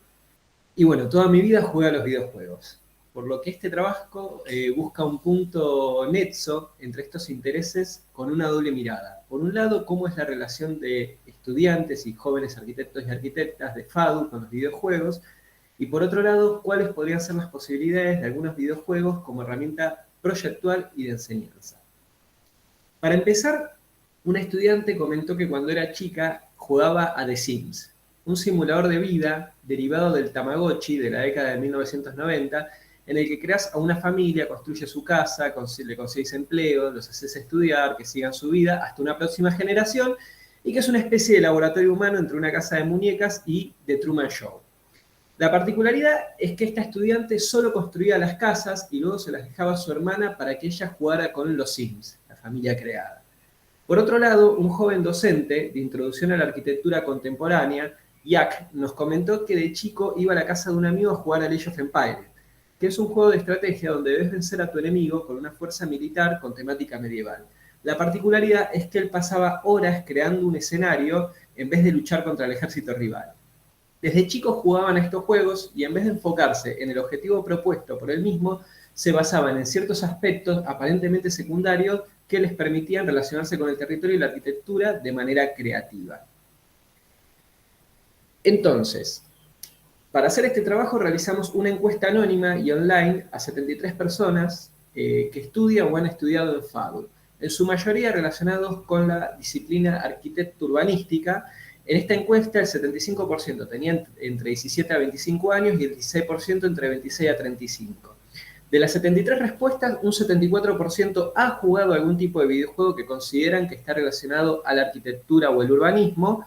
E: Y bueno, toda mi vida jugué a los videojuegos. Por lo que este trabajo busca un punto nexo entre estos intereses con una doble mirada. Por un lado, cómo es la relación de estudiantes y jóvenes arquitectos y arquitectas de FADU con los videojuegos. Y por otro lado, cuáles podrían ser las posibilidades de algunos videojuegos como herramienta proyectual y de enseñanza. Para empezar, una estudiante comentó que cuando era chica jugaba a The Sims, un simulador de vida derivado del Tamagotchi de la década de 1990, en el que creas a una familia, construyes su casa, le conseguís empleo, los haces estudiar, que sigan su vida hasta una próxima generación, y que es una especie de laboratorio humano entre una casa de muñecas y The Truman Show. La particularidad es que esta estudiante solo construía las casas y luego se las dejaba a su hermana para que ella jugara con los Sims, la familia creada. Por otro lado, un joven docente de introducción a la arquitectura contemporánea Jack, nos comentó que de chico iba a la casa de un amigo a jugar a Age of Empires, que es un juego de estrategia donde debes vencer a tu enemigo con una fuerza militar con temática medieval. La particularidad es que él pasaba horas creando un escenario en vez de luchar contra el ejército rival. Desde chicos jugaban a estos juegos y en vez de enfocarse en el objetivo propuesto por él mismo, se basaban en ciertos aspectos aparentemente secundarios que les permitían relacionarse con el territorio y la arquitectura de manera creativa. Entonces, para hacer este trabajo realizamos una encuesta anónima y online a 73 personas que estudian o han estudiado en FADU, en su mayoría relacionados con la disciplina arquitecto urbanística. En esta encuesta el 75% tenían entre 17 a 25 años y el 16% entre 26 a 35. De las 73 respuestas, un 74% ha jugado algún tipo de videojuego que consideran que está relacionado a la arquitectura o el urbanismo,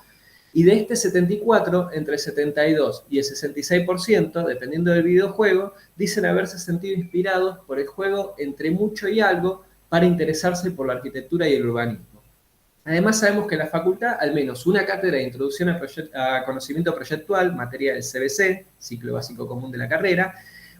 E: y de este 74, entre el 72 y el 66%, dependiendo del videojuego, dicen haberse sentido inspirados por el juego Entre Mucho y Algo para interesarse por la arquitectura y el urbanismo. Además, sabemos que en la facultad, al menos una cátedra de introducción a conocimiento proyectual, materia del CBC, ciclo básico común de la carrera,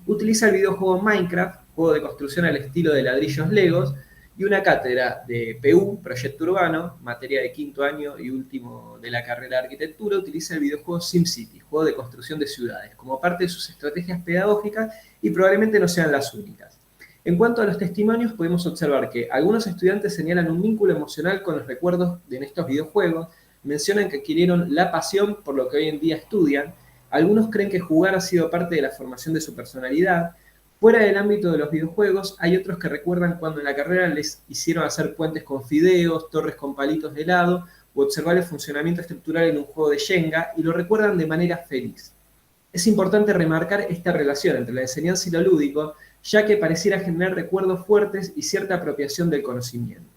E: utiliza el videojuego Minecraft, juego de construcción al estilo de ladrillos Legos, y una cátedra de PU, proyecto urbano, materia de quinto año y último de la carrera de arquitectura, utiliza el videojuego SimCity, juego de construcción de ciudades, como parte de sus estrategias pedagógicas y probablemente no sean las únicas. En cuanto a los testimonios, podemos observar que algunos estudiantes señalan un vínculo emocional con los recuerdos de estos videojuegos, mencionan que adquirieron la pasión por lo que hoy en día estudian, algunos creen que jugar ha sido parte de la formación de su personalidad. Fuera del ámbito de los videojuegos, hay otros que recuerdan cuando en la carrera les hicieron hacer puentes con fideos, torres con palitos de helado, o observar el funcionamiento estructural en un juego de Jenga, y lo recuerdan de manera feliz. Es importante remarcar esta relación entre la enseñanza y lo lúdico, ya que pareciera generar recuerdos fuertes y cierta apropiación del conocimiento.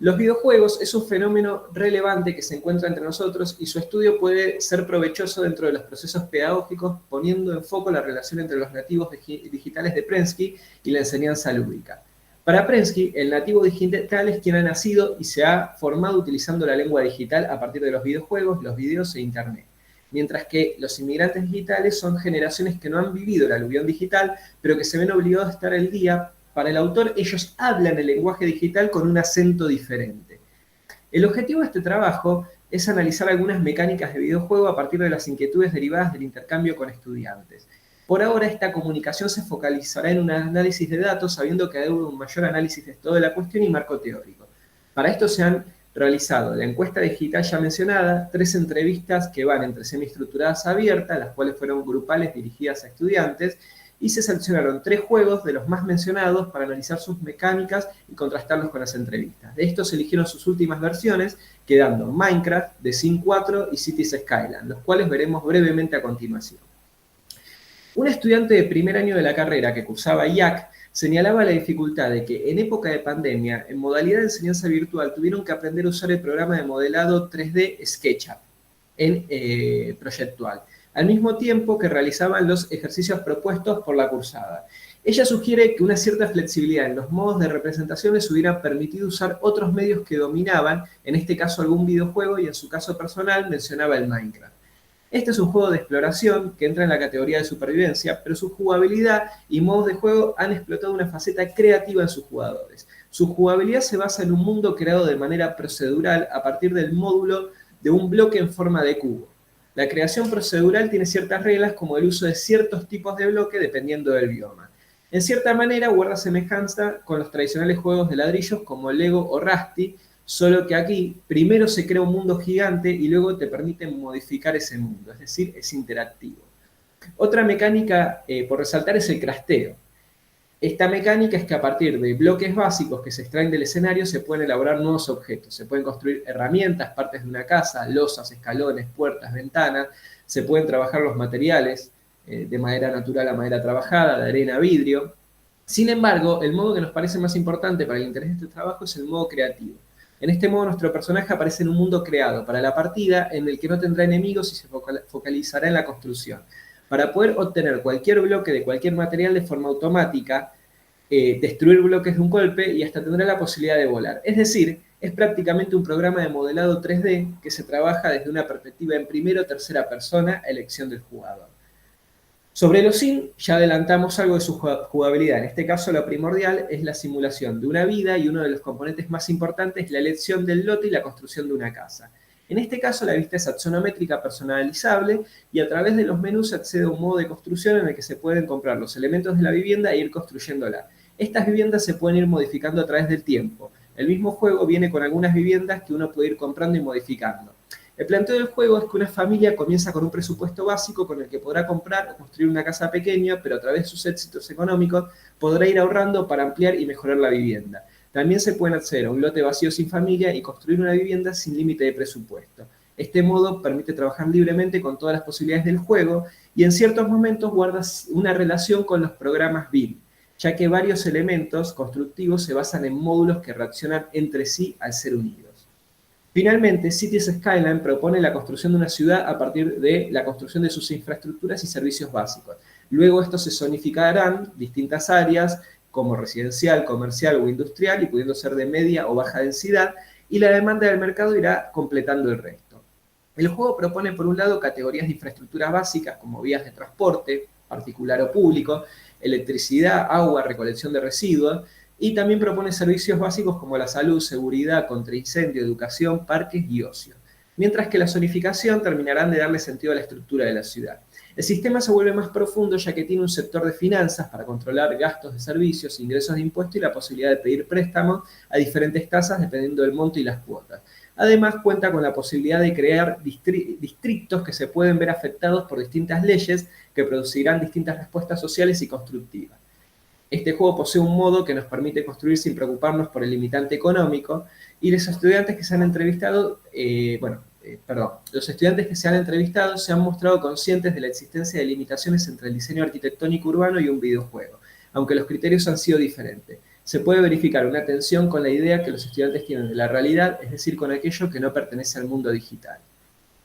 E: Los videojuegos es un fenómeno relevante que se encuentra entre nosotros y su estudio puede ser provechoso dentro de los procesos pedagógicos, poniendo en foco la relación entre los nativos digitales de Prensky y la enseñanza lúdica. Para Prensky, el nativo digital es quien ha nacido y se ha formado utilizando la lengua digital a partir de los videojuegos, los videos e Internet. Mientras que los inmigrantes digitales son generaciones que no han vivido la aluvión digital, pero que se ven obligados a estar al día. Para el autor, ellos hablan el lenguaje digital con un acento diferente. El objetivo de este trabajo es analizar algunas mecánicas de videojuego a partir de las inquietudes derivadas del intercambio con estudiantes. Por ahora, esta comunicación se focalizará en un análisis de datos, sabiendo que hay un mayor análisis de toda la cuestión y marco teórico. Para esto se han realizado la encuesta digital ya mencionada, 3 entrevistas que van entre semiestructuradas a abiertas, las cuales fueron grupales dirigidas a estudiantes, y se seleccionaron 3 juegos de los más mencionados para analizar sus mecánicas y contrastarlos con las entrevistas. De estos se eligieron sus últimas versiones, quedando Minecraft, The Sims 4 y Cities Skyline, los cuales veremos brevemente a continuación. Un estudiante de primer año de la carrera que cursaba IAC señalaba la dificultad de que en época de pandemia, en modalidad de enseñanza virtual, tuvieron que aprender a usar el programa de modelado 3D SketchUp en proyectual, al mismo tiempo que realizaban los ejercicios propuestos por la cursada. Ella sugiere que una cierta flexibilidad en los modos de representación les hubiera permitido usar otros medios que dominaban, en este caso algún videojuego, y en su caso personal mencionaba el Minecraft. Este es un juego de exploración que entra en la categoría de supervivencia, pero su jugabilidad y modos de juego han explotado una faceta creativa en sus jugadores. Su jugabilidad se basa en un mundo creado de manera procedural a partir del módulo de un bloque en forma de cubo. La creación procedural tiene ciertas reglas como el uso de ciertos tipos de bloque dependiendo del bioma. En cierta manera guarda semejanza con los tradicionales juegos de ladrillos como Lego o Rusty, solo que aquí primero se crea un mundo gigante y luego te permiten modificar ese mundo, es decir, es interactivo. Otra mecánica por resaltar es el crafteo. Esta mecánica es que a partir de bloques básicos que se extraen del escenario se pueden elaborar nuevos objetos, se pueden construir herramientas, partes de una casa, losas, escalones, puertas, ventanas, se pueden trabajar los materiales de madera natural a madera trabajada, de arena a vidrio. Sin embargo, el modo que nos parece más importante para el interés de este trabajo es el modo creativo. En este modo, nuestro personaje aparece en un mundo creado para la partida en el que no tendrá enemigos y se focalizará en la construcción. Para poder obtener cualquier bloque de cualquier material de forma automática, destruir bloques de un golpe y hasta tendrá la posibilidad de volar. Es decir, es prácticamente un programa de modelado 3D que se trabaja desde una perspectiva en primera o tercera persona a elección del jugador. Sobre los sim, ya adelantamos algo de su jugabilidad. En este caso, lo primordial es la simulación de una vida y uno de los componentes más importantes es la elección del lote y la construcción de una casa. En este caso, la vista es axonométrica personalizable y a través de los menús se accede a un modo de construcción en el que se pueden comprar los elementos de la vivienda e ir construyéndola. Estas viviendas se pueden ir modificando a través del tiempo. El mismo juego viene con algunas viviendas que uno puede ir comprando y modificando. El planteo del juego es que una familia comienza con un presupuesto básico con el que podrá comprar o construir una casa pequeña, pero a través de sus éxitos económicos podrá ir ahorrando para ampliar y mejorar la vivienda. También se puede acceder a un lote vacío sin familia y construir una vivienda sin límite de presupuesto. Este modo permite trabajar libremente con todas las posibilidades del juego y en ciertos momentos guarda una relación con los programas BIM, ya que varios elementos constructivos se basan en módulos que reaccionan entre sí al ser unidos. Finalmente, Cities Skyline propone la construcción de una ciudad a partir de la construcción de sus infraestructuras y servicios básicos. Luego estos se zonificarán distintas áreas, como residencial, comercial o industrial, y pudiendo ser de media o baja densidad, y la demanda del mercado irá completando el resto. El juego propone, por un lado, categorías de infraestructuras básicas, como vías de transporte, particular o público, electricidad, agua, recolección de residuos, y también propone servicios básicos como la salud, seguridad, contra incendio, educación, parques y ocio. Mientras que la zonificación terminarán de darle sentido a la estructura de la ciudad. El sistema se vuelve más profundo ya que tiene un sector de finanzas para controlar gastos de servicios, ingresos de impuestos y la posibilidad de pedir préstamos a diferentes tasas dependiendo del monto y las cuotas. Además, cuenta con la posibilidad de crear distritos que se pueden ver afectados por distintas leyes que producirán distintas respuestas sociales y constructivas. Este juego posee un modo que nos permite construir sin preocuparnos por el limitante económico y los estudiantes que se han entrevistado, los estudiantes que se han entrevistado se han mostrado conscientes de la existencia de limitaciones entre el diseño arquitectónico urbano y un videojuego, aunque los criterios han sido diferentes. Se puede verificar una tensión con la idea que los estudiantes tienen de la realidad, es decir, con aquello que no pertenece al mundo digital.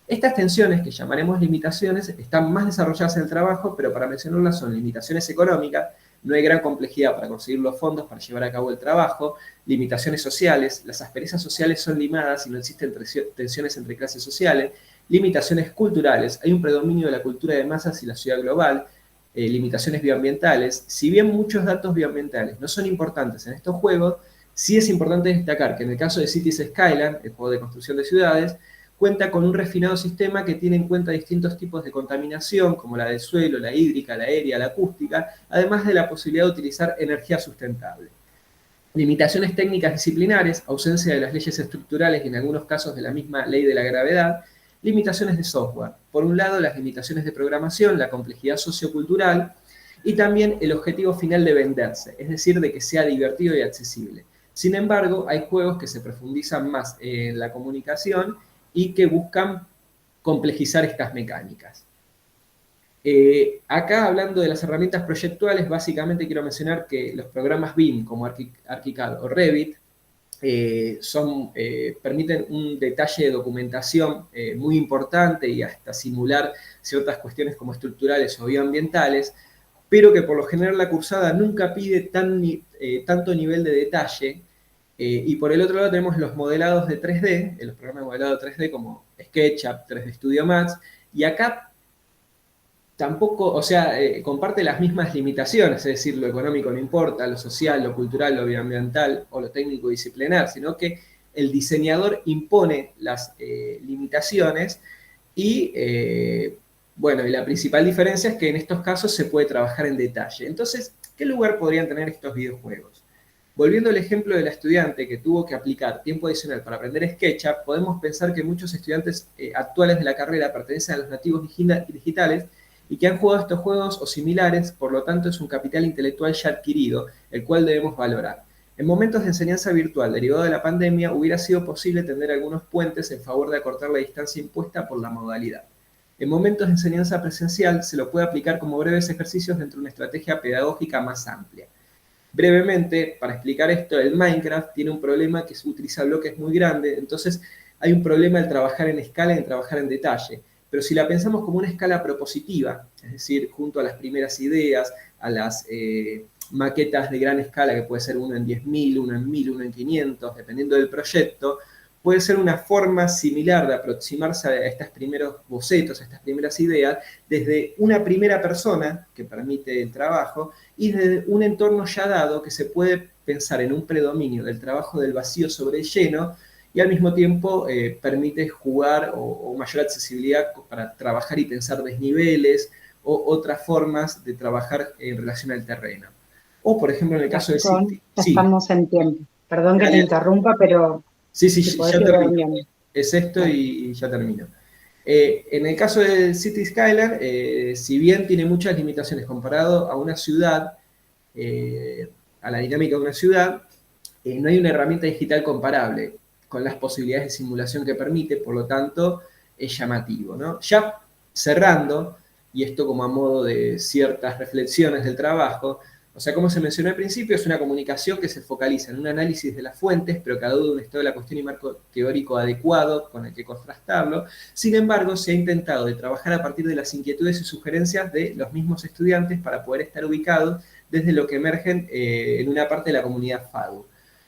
E: Estas tensiones, que llamaremos limitaciones, están más desarrolladas en el trabajo, pero para mencionarlas son limitaciones económicas, no hay gran complejidad para conseguir los fondos para llevar a cabo el trabajo, limitaciones sociales, las asperezas sociales son limadas y no existen tensiones entre clases sociales, limitaciones culturales, hay un predominio de la cultura de masas y la ciudad global, limitaciones bioambientales. Si bien muchos datos bioambientales no son importantes en estos juegos, sí es importante destacar que en el caso de Cities Skyline, el juego de construcción de ciudades, cuenta con un refinado sistema que tiene en cuenta distintos tipos de contaminación, como la del suelo, la hídrica, la aérea, la acústica, además de la posibilidad de utilizar energía sustentable. Limitaciones técnicas disciplinares, ausencia de las leyes estructurales y en algunos casos de la misma ley de la gravedad, limitaciones de software. Por un lado, las limitaciones de programación, la complejidad sociocultural y también el objetivo final de venderse, es decir, de que sea divertido y accesible. Sin embargo, hay juegos que se profundizan más en la comunicación y que buscan complejizar estas mecánicas. Acá, hablando de las herramientas proyectuales, básicamente quiero mencionar que los programas BIM, como ArchiCAD o Revit, permiten un detalle de documentación muy importante y hasta simular ciertas cuestiones como estructurales o bioambientales, pero que por lo general la cursada nunca pide tanto nivel de detalle. Y por el otro lado tenemos los modelados de 3D, los programas de modelado 3D como SketchUp, 3D Studio Max, y acá tampoco, comparte las mismas limitaciones, es decir, lo económico no importa, lo social, lo cultural, lo bioambiental o lo técnico disciplinar, sino que el diseñador impone las limitaciones y, y la principal diferencia es que en estos casos se puede trabajar en detalle. Entonces, ¿qué lugar podrían tener estos videojuegos? Volviendo al ejemplo de la estudiante que tuvo que aplicar tiempo adicional para aprender SketchUp, podemos pensar que muchos estudiantes actuales de la carrera pertenecen a los nativos digitales y que han jugado estos juegos o similares, por lo tanto es un capital intelectual ya adquirido, el cual debemos valorar. En momentos de enseñanza virtual derivado de la pandemia, hubiera sido posible tender algunos puentes en favor de acortar la distancia impuesta por la modalidad. En momentos de enseñanza presencial, se lo puede aplicar como breves ejercicios dentro de una estrategia pedagógica más amplia. Brevemente, para explicar esto, el Minecraft tiene un problema que utiliza bloques muy grandes, entonces hay un problema al trabajar en escala y en trabajar en detalle. Pero si la pensamos como una escala propositiva, es decir, junto a las primeras ideas, a maquetas de gran escala, que puede ser uno en 10.000, uno en 1.000, uno en 500, dependiendo del proyecto, puede ser una forma similar de aproximarse a estos primeros bocetos, a estas primeras ideas, desde una primera persona que permite el trabajo y desde un entorno ya dado que se puede pensar en un predominio del trabajo del vacío sobre el lleno y al mismo tiempo permite jugar o mayor accesibilidad para trabajar y pensar desniveles o otras formas de trabajar en relación al terreno. O, por ejemplo, en el caso del
A: Gastón,
E: City.
A: ya
E: Sí,
A: estamos en tiempo. Perdón que te interrumpa, pero
E: sí,
A: si podés
E: ya
A: ir
E: termino.
A: redondeando.
E: Es esto y ya termino. En el caso del City Skyline, si bien tiene muchas limitaciones comparado a una ciudad, a la dinámica de una ciudad, no hay una herramienta digital comparable con las posibilidades de simulación que permite, por lo tanto, es llamativo, ¿no? Ya cerrando, y esto como a modo de ciertas reflexiones del trabajo, o sea, como se mencionó al principio, es una comunicación que se focaliza en un análisis de las fuentes, pero cada uno de un estado de la cuestión y marco teórico adecuado con el que contrastarlo. Sin embargo, se ha intentado de trabajar a partir de las inquietudes y sugerencias de los mismos estudiantes para poder estar ubicados desde lo que emergen en una parte de la comunidad FADU.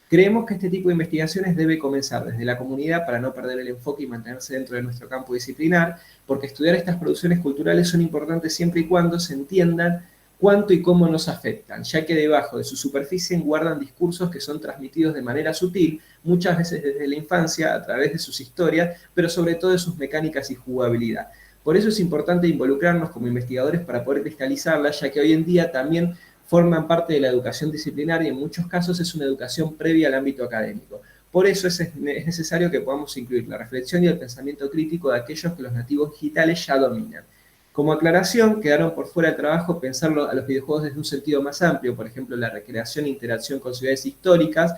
E: Creemos que este tipo de investigaciones debe comenzar desde la comunidad para no perder el enfoque y mantenerse dentro de nuestro campo disciplinar, porque estudiar estas producciones culturales son importantes siempre y cuando se entiendan cuánto y cómo nos afectan, ya que debajo de su superficie guardan discursos que son transmitidos de manera sutil, muchas veces desde la infancia, a través de sus historias, pero sobre todo de sus mecánicas y jugabilidad. Por eso es importante involucrarnos como investigadores para poder cristalizarlas, ya que hoy en día también forman parte de la educación disciplinaria y en muchos casos es una educación previa al ámbito académico. Por eso es necesario que podamos incluir la reflexión y el pensamiento crítico de aquellos que los nativos digitales ya dominan. Como aclaración, quedaron por fuera del trabajo pensarlo a los videojuegos desde un sentido más amplio, por ejemplo, la recreación e interacción con ciudades históricas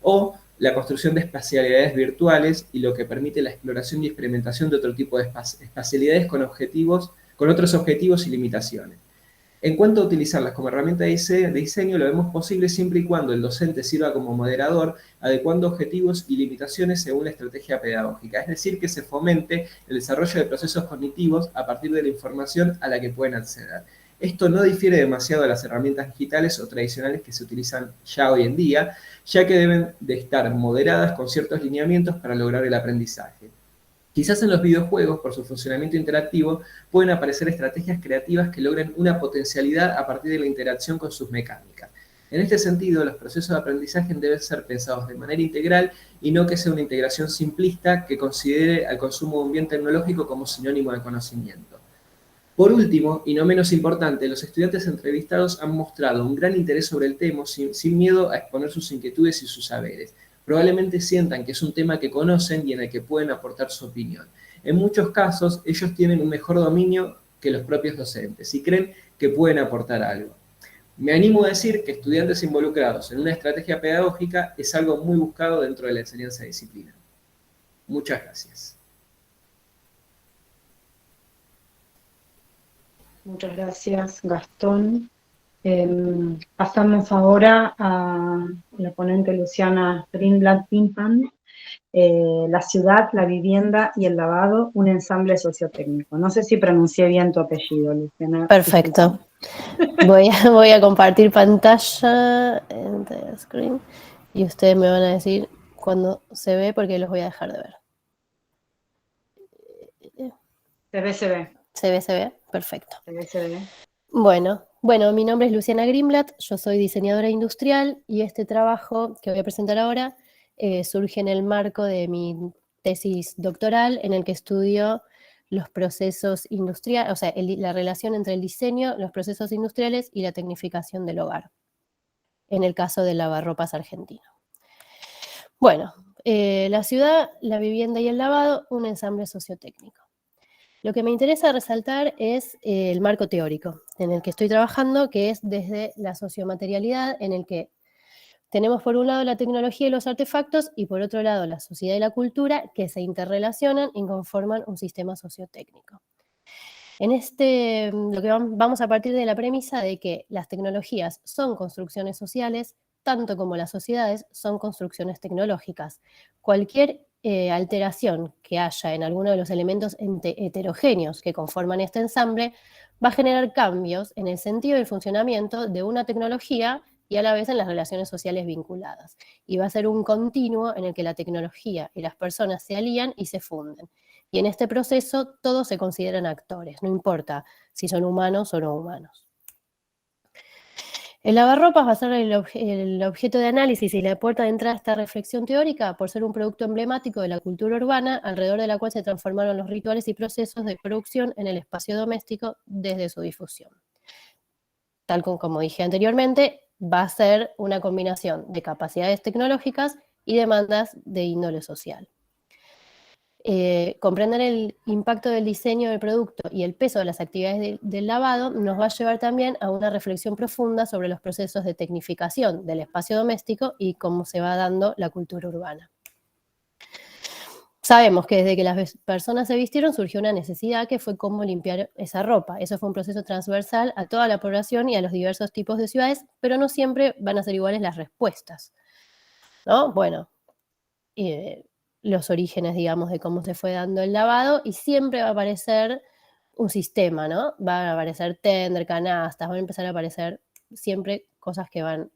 E: o la construcción de espacialidades virtuales y lo que permite la exploración y experimentación de otro tipo de espacialidades con otros objetivos y limitaciones. En cuanto a utilizarlas como herramienta de diseño, lo vemos posible siempre y cuando el docente sirva como moderador, adecuando objetivos y limitaciones según la estrategia pedagógica, es decir, que se fomente el desarrollo de procesos cognitivos a partir de la información a la que pueden acceder. Esto no difiere demasiado de las herramientas digitales o tradicionales que se utilizan ya hoy en día, ya que deben de estar moderadas con ciertos lineamientos para lograr el aprendizaje. Quizás en los videojuegos, por su funcionamiento interactivo, pueden aparecer estrategias creativas que logren una potencialidad a partir de la interacción con sus mecánicas. En este sentido, los procesos de aprendizaje deben ser pensados de manera integral y no que sea una integración simplista que considere al consumo de un bien tecnológico como sinónimo de conocimiento. Por último, y no menos importante, los estudiantes entrevistados han mostrado un gran interés sobre el tema sin miedo a exponer sus inquietudes y sus saberes. Probablemente sientan que es un tema que conocen y en el que pueden aportar su opinión. En muchos casos, ellos tienen un mejor dominio que los propios docentes y creen que pueden aportar algo. Me animo a decir que estudiantes involucrados en una estrategia pedagógica es algo muy buscado dentro de la enseñanza disciplinar. Muchas gracias.
A: Muchas gracias, Gastón. Pasamos ahora a la ponente Luciana Greenblatt-Pimpan, La ciudad, la vivienda y el lavado, un ensamble sociotécnico. No sé si pronuncié bien tu apellido, Luciana.
F: Perfecto. Voy a compartir pantalla en the screen y ustedes me van a decir cuando se ve porque los voy a dejar de ver.
A: Se ve.
F: ¿Se ve? Perfecto.
A: Se ve.
F: Bueno, mi nombre es Luciana Greenblatt, yo soy diseñadora industrial y este trabajo que voy a presentar ahora surge en el marco de mi tesis doctoral en el que estudio los procesos industriales, o sea, la relación entre el diseño, los procesos industriales y la tecnificación del hogar, en el caso del lavarropas argentino. Bueno, la ciudad, la vivienda y el lavado, un ensamble sociotécnico. Lo que me interesa resaltar es el marco teórico en el que estoy trabajando, que es desde la sociomaterialidad, en el que tenemos por un lado la tecnología y los artefactos y por otro lado la sociedad y la cultura que se interrelacionan y conforman un sistema sociotécnico. En lo que vamos a partir de la premisa de que las tecnologías son construcciones sociales, tanto como las sociedades son construcciones tecnológicas. Cualquier alteración que haya en alguno de los elementos heterogéneos que conforman este ensamble va a generar cambios en el sentido del funcionamiento de una tecnología y a la vez en las relaciones sociales vinculadas. Y va a ser un continuo en el que la tecnología y las personas se alían y se funden. Y en este proceso todos se consideran actores, no importa si son humanos o no humanos. El lavarropas va a ser el objeto de análisis y la puerta de entrada a esta reflexión teórica por ser un producto emblemático de la cultura urbana, alrededor de la cual se transformaron los rituales y procesos de producción en el espacio doméstico desde su difusión. Tal como dije anteriormente, va a ser una combinación de capacidades tecnológicas y demandas de índole social. Comprender el impacto del diseño del producto y el peso de las actividades del lavado nos va a llevar también a una reflexión profunda sobre los procesos de tecnificación del espacio doméstico y cómo se va dando la cultura urbana. Sabemos que desde que las personas se vistieron surgió una necesidad que fue cómo limpiar esa ropa. Eso fue un proceso transversal a toda la población y a los diversos tipos de ciudades, pero no siempre van a ser iguales las respuestas, ¿no? Bueno, los orígenes, digamos, de cómo se fue dando el lavado, y siempre va a aparecer un sistema, ¿no? Van a aparecer tender, canastas, van a empezar a aparecer siempre cosas que van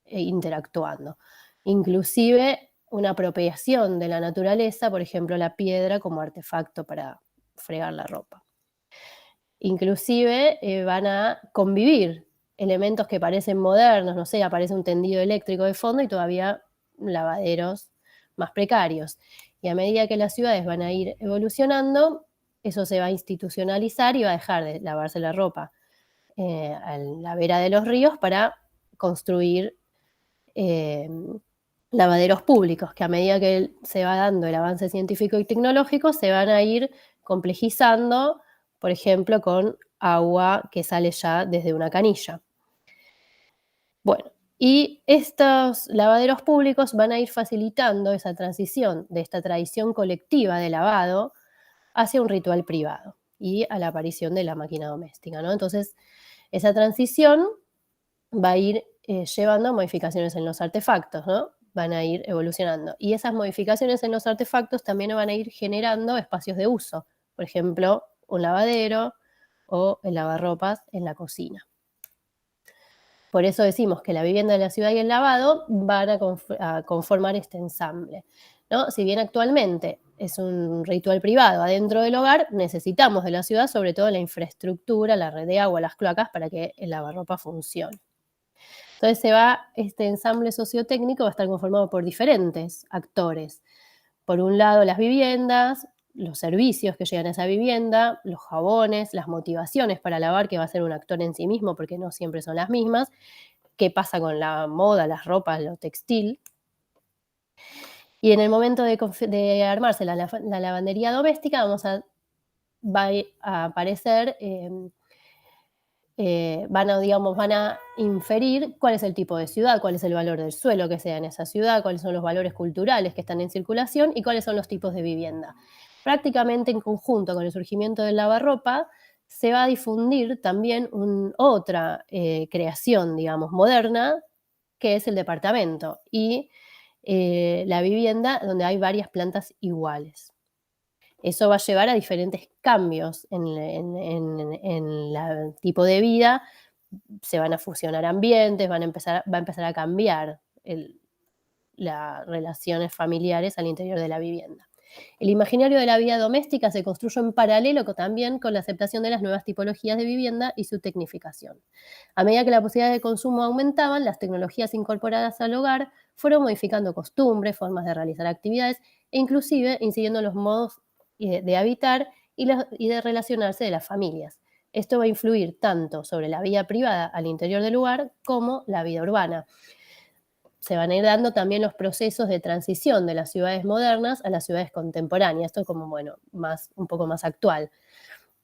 F: interactuando. Inclusive una apropiación de la naturaleza, por ejemplo, la piedra como artefacto para fregar la ropa. Inclusive van a convivir elementos que parecen modernos, no sé, aparece un tendido eléctrico de fondo y todavía lavaderos más precarios. Y a medida que las ciudades van a ir evolucionando, eso se va a institucionalizar y va a dejar de lavarse la ropa a la vera de los ríos para construir lavaderos públicos, que a medida que se va dando el avance científico y tecnológico, se van a ir complejizando, por ejemplo, con agua que sale ya desde una canilla. Bueno, y estos lavaderos públicos van a ir facilitando esa transición de esta tradición colectiva de lavado hacia un ritual privado y a la aparición de la máquina doméstica, ¿no? Entonces, esa transición va a ir llevando a modificaciones en los artefactos, ¿no? Van a ir evolucionando. Y esas modificaciones en los artefactos también van a ir generando espacios de uso. Por ejemplo, un lavadero o el lavarropas en la cocina. Por eso decimos que la vivienda de la ciudad y el lavado van a conformar este ensamble, ¿no? Si bien actualmente es un ritual privado adentro del hogar, necesitamos de la ciudad sobre todo la infraestructura, la red de agua, las cloacas para que el lavarropa funcione. Entonces este ensamble sociotécnico va a estar conformado por diferentes actores. Por un lado, las viviendas, los servicios que llegan a esa vivienda, los jabones, las motivaciones para lavar, que va a ser un actor en sí mismo porque no siempre son las mismas. ¿Qué pasa con la moda, las ropas, lo textil? Y en el momento de armarse la lavandería doméstica va a aparecer... van a inferir cuál es el tipo de ciudad, cuál es el valor del suelo que sea en esa ciudad, cuáles son los valores culturales que están en circulación y cuáles son los tipos de vivienda. Prácticamente en conjunto con el surgimiento del lavarropa, se va a difundir también otra creación, digamos, moderna, que es el departamento y la vivienda donde hay varias plantas iguales. Eso va a llevar a diferentes cambios en el tipo de vida, se van a fusionar ambientes, va a empezar a cambiar las relaciones familiares al interior de la vivienda. El imaginario de la vida doméstica se construyó en paralelo también con la aceptación de las nuevas tipologías de vivienda y su tecnificación. A medida que las posibilidades de consumo aumentaban, las tecnologías incorporadas al hogar fueron modificando costumbres, formas de realizar actividades e inclusive incidiendo en los modos de habitar y de relacionarse de las familias. Esto va a influir tanto sobre la vida privada al interior del lugar como la vida urbana. Se van a ir dando también los procesos de transición de las ciudades modernas a las ciudades contemporáneas. Esto es como, bueno, un poco más actual.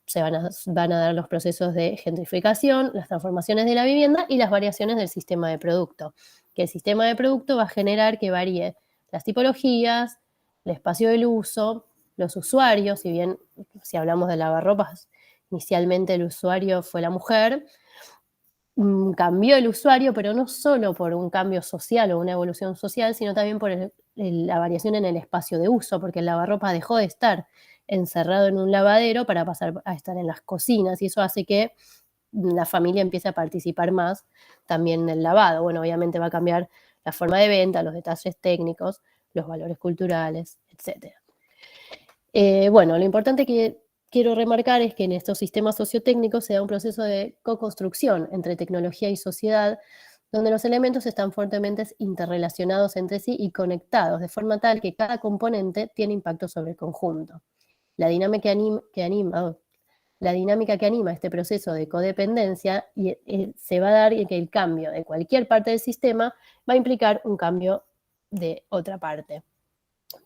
F: Se van a dar los procesos de gentrificación, las transformaciones de la vivienda y las variaciones del sistema de producto. Que el sistema de producto va a generar que varíe las tipologías, el espacio del uso, los usuarios, si hablamos de lavarropas, inicialmente el usuario fue la mujer, cambió el usuario, pero no solo por un cambio social o una evolución social, sino también por la variación en el espacio de uso, porque el lavarropa dejó de estar encerrado en un lavadero para pasar a estar en las cocinas, y eso hace que la familia empiece a participar más también en el lavado. Bueno, obviamente va a cambiar la forma de venta, los detalles técnicos, los valores culturales, etc. Bueno, lo importante que quiero remarcar es que en estos sistemas sociotécnicos se da un proceso de co-construcción entre tecnología y sociedad, donde los elementos están fuertemente interrelacionados entre sí y conectados, de forma tal que cada componente tiene impacto sobre el conjunto. La dinámica que anima este proceso de codependencia se va a dar en que el cambio de cualquier parte del sistema va a implicar un cambio de otra parte.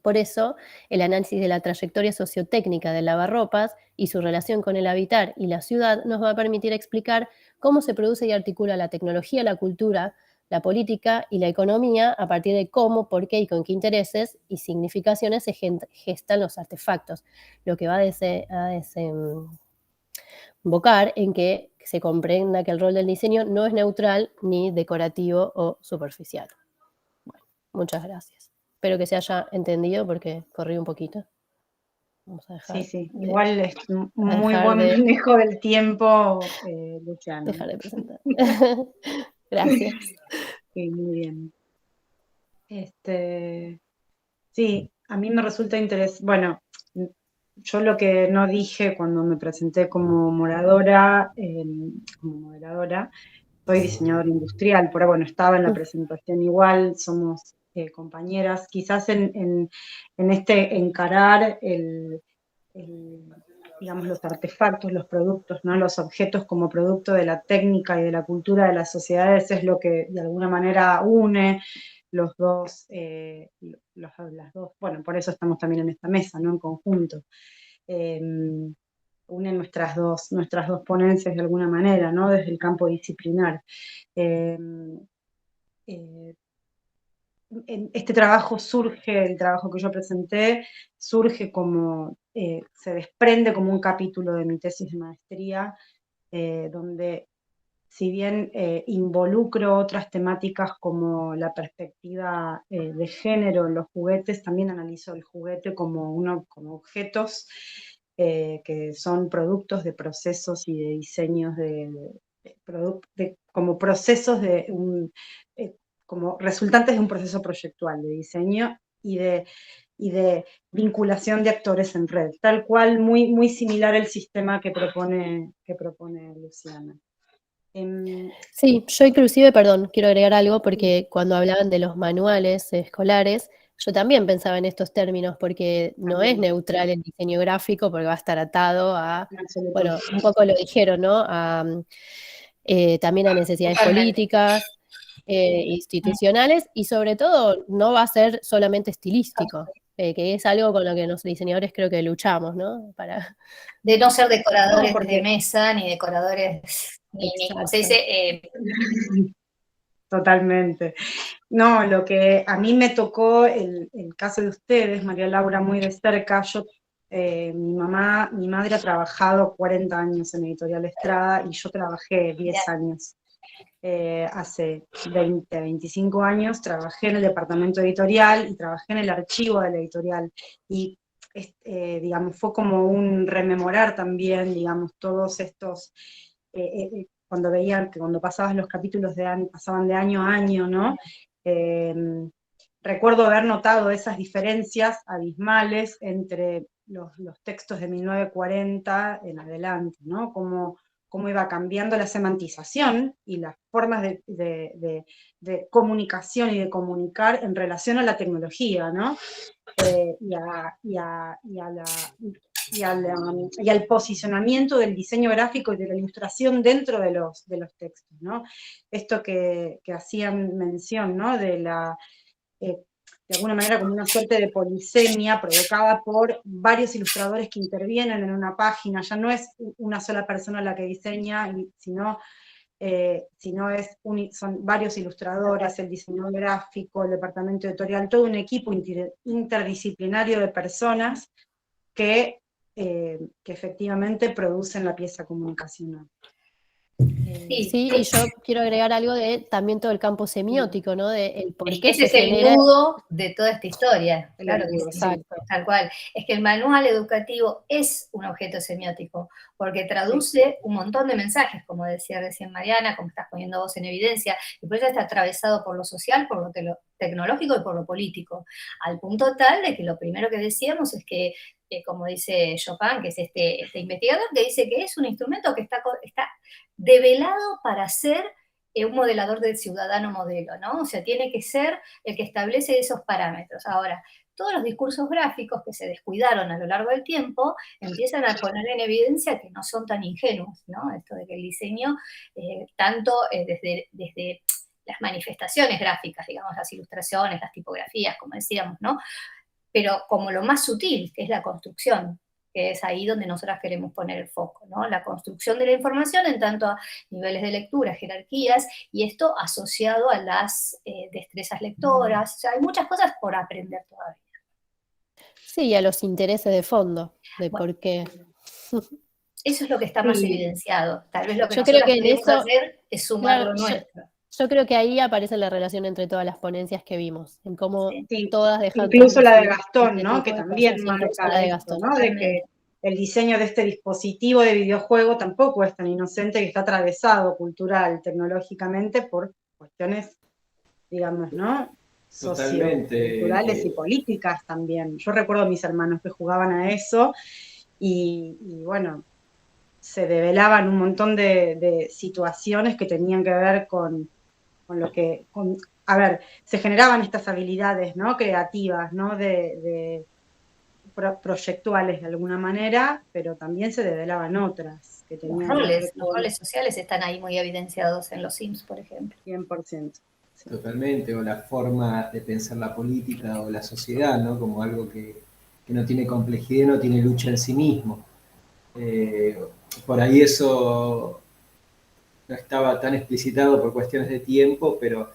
F: Por eso, el análisis de la trayectoria sociotécnica del lavarropas y su relación con el habitar y la ciudad nos va a permitir explicar cómo se produce y articula la tecnología, la cultura, la política y la economía a partir de cómo, por qué y con qué intereses y significaciones se gestan los artefactos, lo que va a desembocar en que se comprenda que el rol del diseño no es neutral ni decorativo o superficial. Bueno, muchas gracias. Espero que se haya entendido porque corrí un poquito. Vamos a dejar
A: Sí, igual es muy buen
F: de
A: manejo del tiempo, Luciano.
F: dejar de presentar. Gracias.
A: Sí, muy bien. Sí, a mí me resulta interesante. Bueno, yo lo que no dije cuando me presenté como moderadora, soy diseñadora industrial, pero bueno, estaba en la presentación igual, somos compañeras. Quizás en este encarar digamos, los artefactos, los productos, ¿no? Los objetos como producto de la técnica y de la cultura de las sociedades es lo que de alguna manera une las dos, bueno, por eso estamos también en esta mesa, ¿no? En conjunto. Unen nuestras dos ponencias de alguna manera, ¿no? Desde el campo disciplinar. Este trabajo surge, el trabajo que yo presenté, surge como, se desprende como un capítulo de mi tesis de maestría, donde si bien involucro otras temáticas como la perspectiva de género en los juguetes, también analizo el juguete como objetos que son productos de procesos y de diseños como procesos como resultantes de un proceso proyectual de diseño y de vinculación de actores en red, tal cual, muy, muy similar al sistema que propone Luciana.
F: Sí, yo inclusive, perdón, quiero agregar algo porque cuando hablaban de los manuales escolares, yo también pensaba en estos términos porque no es neutral el diseño gráfico porque va a estar atado a, bueno, un poco lo dijeron, ¿no? También a necesidades políticas, institucionales y sobre todo no va a ser solamente estilístico, que es algo con lo que los diseñadores creo que luchamos, ¿no?
B: De no ser decoradores de mesa ni decoradores ni como se dice.
A: Totalmente. No, lo que a mí me tocó el caso de ustedes, María Laura, muy de cerca. Mi madre ha trabajado 40 años en Editorial Estrada y yo trabajé 10 años. Hace 20, 25 años trabajé en el departamento editorial y trabajé en el archivo de la editorial. Y, digamos, fue como un rememorar también, digamos, todos estos... cuando veían que cuando pasabas los capítulos pasaban de año a año, ¿no? Recuerdo haber notado esas diferencias abismales entre los textos de 1940 en adelante, ¿no? Cómo iba cambiando la semantización y las formas de comunicación y de comunicar en relación a la tecnología, ¿no? Y al posicionamiento del diseño gráfico y de la ilustración dentro de los textos, ¿no? Esto que hacían mención, ¿no? De alguna manera como una suerte de polisemia provocada por varios ilustradores que intervienen en una página, ya no es una sola persona la que diseña, sino son varios ilustradores, el diseñador gráfico, el departamento editorial, todo un equipo interdisciplinario de personas que efectivamente producen la pieza comunicacional.
F: Sí, y yo quiero agregar algo de también todo el campo semiótico, ¿no? De el por qué
B: Ese
F: se
B: es el
F: genera.
B: nudo de toda esta historia, claro que sí,
F: Exacto.
B: tal cual. Es que el manual educativo es un objeto semiótico, porque traduce un montón de mensajes, como decía recién Mariana, como estás poniendo vos en evidencia, y por eso está atravesado por lo social, por lo tecnológico y por lo político, al punto tal de que lo primero que decíamos es que, como dice Chopin, que es este investigador, que dice que es un instrumento que está develado para ser un modelador del ciudadano modelo, ¿no? O sea, tiene que ser el que establece esos parámetros. Ahora, todos los discursos gráficos que se descuidaron a lo largo del tiempo empiezan a poner en evidencia que no son tan ingenuos, ¿no? Esto de que el diseño, tanto desde las manifestaciones gráficas, digamos, las ilustraciones, las tipografías, como decíamos, ¿no? Pero como lo más sutil, que es la construcción, que es ahí donde nosotras queremos poner el foco, ¿no? La construcción de la información en tanto a niveles de lectura, jerarquías, y esto asociado a las destrezas lectoras. O sea, hay muchas cosas por aprender todavía.
F: Sí, y a los intereses de fondo, de
B: Bueno,
F: por qué.
B: eso es lo que está más evidenciado. Tal vez lo que
F: Yo creo
B: nosotras
F: que en
B: queremos
F: eso,
B: hacer es sumar
F: claro,
B: lo nuestro.
F: yo creo que ahí aparece la relación entre todas las ponencias que vimos, en cómo
A: Sí,
F: todas dejan
A: incluso la de
F: traslucir
A: Gastón,
F: este
A: ¿no?
F: tipo
A: Que
F: de
A: también
F: cosas, incluso
A: marca
F: la de
A: esto,
F: Gastón.
A: ¿no? De que el diseño de este dispositivo de videojuego tampoco es tan inocente, que está atravesado cultural, tecnológicamente por cuestiones, digamos, ¿no? Socioculturales y
E: Totalmente.
A: políticas también. Yo recuerdo a mis hermanos que jugaban a eso y bueno, se develaban un montón de situaciones que tenían que ver con lo que, a ver, se generaban estas habilidades, ¿no? Creativas, ¿no? Proyectuales de alguna manera, pero también se develaban otras que tenían que ver
B: Los
A: con
B: roles sociales están ahí muy evidenciados en los Sims, por ejemplo.
A: 100%. Sí.
E: Totalmente, o la forma de pensar la política o la sociedad, ¿no? Como algo que no tiene complejidad, no tiene lucha en sí mismo. Por ahí eso no estaba tan explicitado por cuestiones de tiempo, pero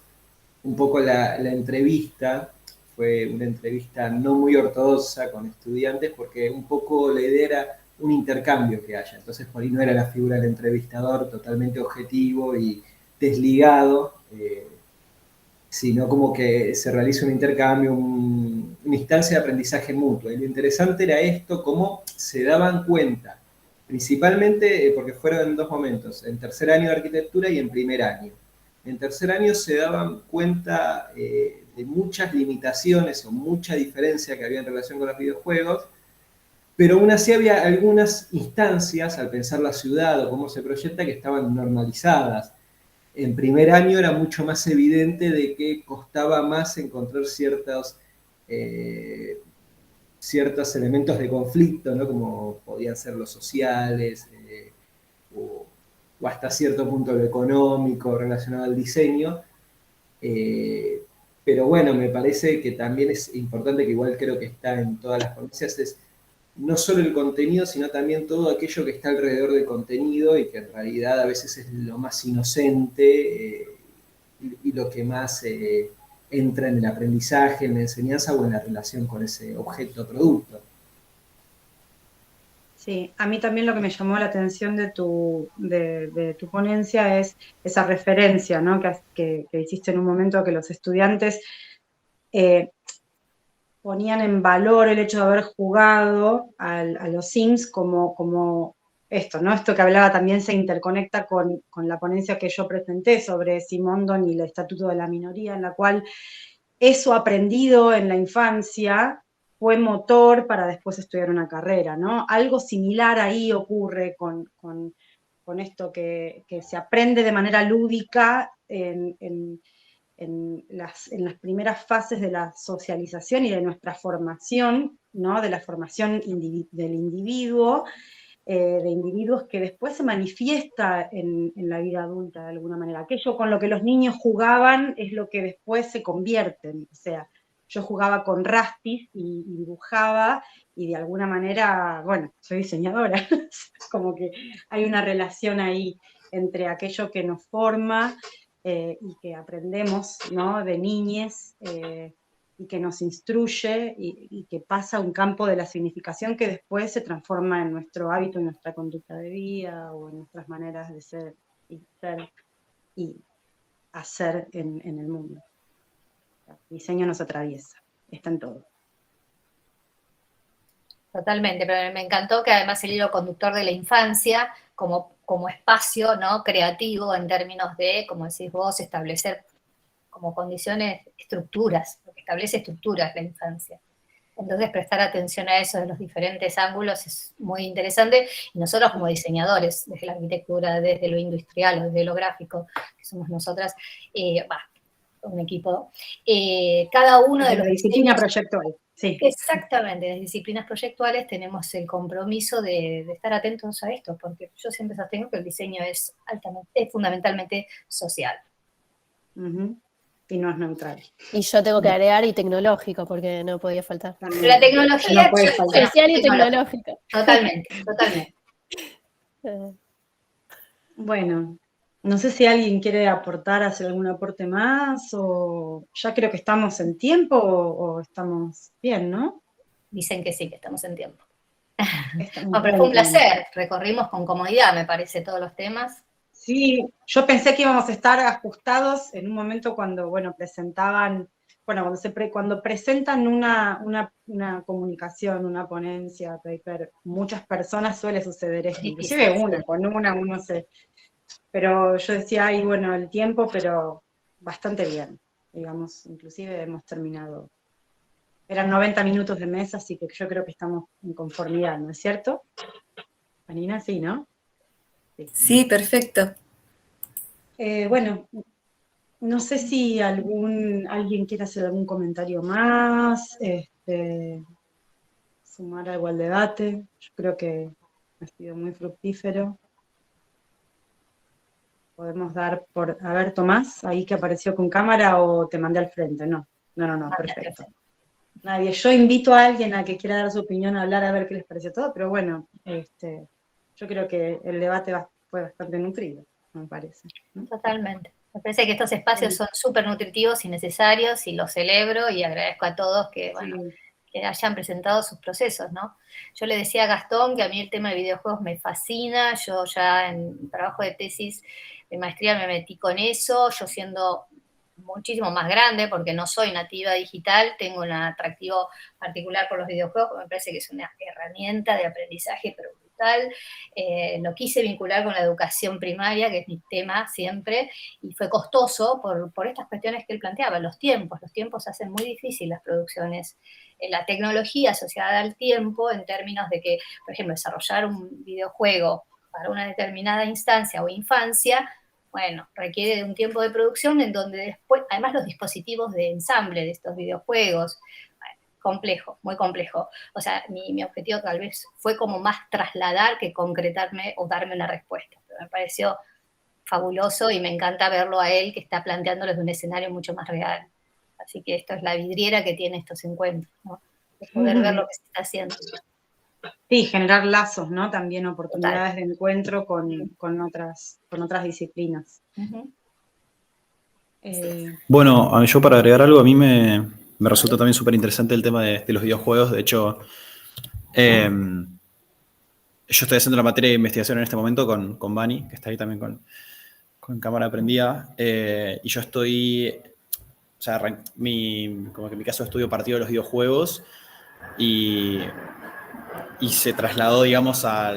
E: un poco la entrevista fue una entrevista no muy ortodoxa con estudiantes, porque un poco la idea era un intercambio que haya. Entonces por ahí no era la figura del entrevistador totalmente objetivo y desligado, sino como que se realiza un intercambio, una instancia de aprendizaje mutuo. Y lo interesante era esto, cómo se daban cuenta, principalmente porque fueron en dos momentos, en tercer año de arquitectura y en primer año. En tercer año se daban cuenta de muchas limitaciones o mucha diferencia que había en relación con los videojuegos, pero aún así había algunas instancias, al pensar la ciudad o cómo se proyecta, que estaban normalizadas. En primer año era mucho más evidente de que costaba más encontrar ciertos elementos de conflicto, ¿no? Como podían ser los sociales o hasta cierto punto lo económico relacionado al diseño. Pero bueno, me parece que también es importante, que igual creo que está en todas las ponencias, es no solo el contenido, sino también todo aquello que está alrededor del contenido y que en realidad a veces es lo más inocente y lo que más entra en el aprendizaje, en la enseñanza o en la relación con ese objeto o producto.
A: Sí, a mí también lo que me llamó la atención de tu ponencia es esa referencia, ¿no? que hiciste en un momento, que los estudiantes ponían en valor el hecho de haber jugado a los Sims como esto, ¿no? Esto que hablaba también se interconecta con la ponencia que yo presenté sobre Simondon y el Estatuto de la Minoría, en la cual eso aprendido en la infancia fue motor para después estudiar una carrera, ¿no? Algo similar ahí ocurre con esto que se aprende de manera lúdica en las primeras fases de la socialización y de nuestra formación, ¿no? De la formación del individuo, de individuos que después se manifiesta en la vida adulta de alguna manera. Aquello con lo que los niños jugaban es lo que después se convierten. O sea, yo jugaba con Rastis y dibujaba, y de alguna manera, bueno, soy diseñadora, como que hay una relación ahí entre aquello que nos forma y que aprendemos, ¿no? De niñez, y que nos instruye y que pasa a un campo de la significación que después se transforma en nuestro hábito, en nuestra conducta de vida o en nuestras maneras de ser y ser y hacer en el mundo. El diseño nos atraviesa, está en todo.
B: Totalmente, pero me encantó que además el hilo conductor de la infancia como espacio, ¿no?, creativo en términos de, como decís vos, establecer como condiciones, estructuras, lo que establece estructuras la infancia. Entonces prestar atención a eso de los diferentes ángulos es muy interesante, y nosotros como diseñadores, desde la arquitectura, desde lo industrial o desde lo gráfico, que somos nosotras, un equipo, cada uno de
A: La
B: los
A: disciplina
B: diseños.
A: proyectual, sí.
B: Exactamente, las disciplinas proyectuales tenemos el compromiso de estar atentos a esto, porque yo siempre sostengo que el diseño es fundamentalmente social.
A: Uh-huh. Y no es neutral.
F: Y yo tengo que agregar y tecnológico, porque no podía faltar.
A: También.
B: La tecnología
A: no puede faltar.
F: Social y tecnológico.
B: Totalmente.
A: Bueno, no sé si alguien quiere aportar, hacer algún aporte más, o ya creo que estamos en tiempo, o estamos bien, ¿no?
B: Dicen que sí, que estamos en tiempo.
A: Estamos
B: Pero fue un placer, recorrimos con comodidad, me parece, todos los temas.
A: Sí, yo pensé que íbamos a estar ajustados en un momento cuando, bueno, presentaban, bueno, cuando presentan una comunicación, una ponencia, paper, muchas personas suele suceder esto, inclusive uno se... Pero yo decía, ay, bueno, el tiempo, pero bastante bien, digamos, inclusive hemos terminado. Eran 90 minutos de mesa, así que yo creo que estamos en conformidad, ¿no es cierto? Anina, sí, ¿no?
G: Sí, perfecto.
A: Bueno, no sé si alguien quiere hacer algún comentario más, sumar algo al debate. Yo creo que ha sido muy fructífero. Podemos dar por... A ver, Tomás, ahí que apareció con cámara, o te mandé al frente. No, perfecto. Nadie. Yo invito a alguien a que quiera dar su opinión, a hablar, a ver qué les pareció todo, pero bueno, yo creo que el debate fue bastante nutrido, me parece, ¿no?
B: Totalmente. Me parece que estos espacios son súper nutritivos y necesarios, y los celebro y agradezco a todos que, bueno, que hayan presentado sus procesos, ¿no? Yo le decía a Gastón que a mí el tema de videojuegos me fascina. Yo ya en trabajo de tesis de maestría me metí con eso, yo siendo muchísimo más grande, porque no soy nativa digital, tengo un atractivo particular por los videojuegos, me parece que es una herramienta de aprendizaje pero brutal. Lo quise vincular con la educación primaria, que es mi tema siempre, y fue costoso por estas cuestiones que él planteaba, los tiempos hacen muy difícil las producciones. La tecnología asociada al tiempo, en términos de que, por ejemplo, desarrollar un videojuego para una determinada instancia o infancia, bueno, requiere de un tiempo de producción en donde después, además los dispositivos de ensamble de estos videojuegos, complejo, muy complejo. O sea, mi objetivo tal vez fue como más trasladar que concretarme o darme una respuesta. Pero me pareció fabuloso y me encanta verlo a él, que está planteándolo desde un escenario mucho más real. Así que esto es la vidriera que tiene estos encuentros, ¿no? De poder ver lo que se está haciendo.
A: Sí, generar lazos, ¿no? También oportunidades de encuentro con otras disciplinas.
B: Uh-huh.
H: Bueno, yo para agregar algo, a mí me resulta también súper interesante el tema de los videojuegos. De hecho, yo estoy haciendo la materia de investigación en este momento con Bani, que está ahí también con cámara prendida. Y yo estoy, o sea, como que mi caso de estudio partió de los videojuegos y se trasladó, digamos, a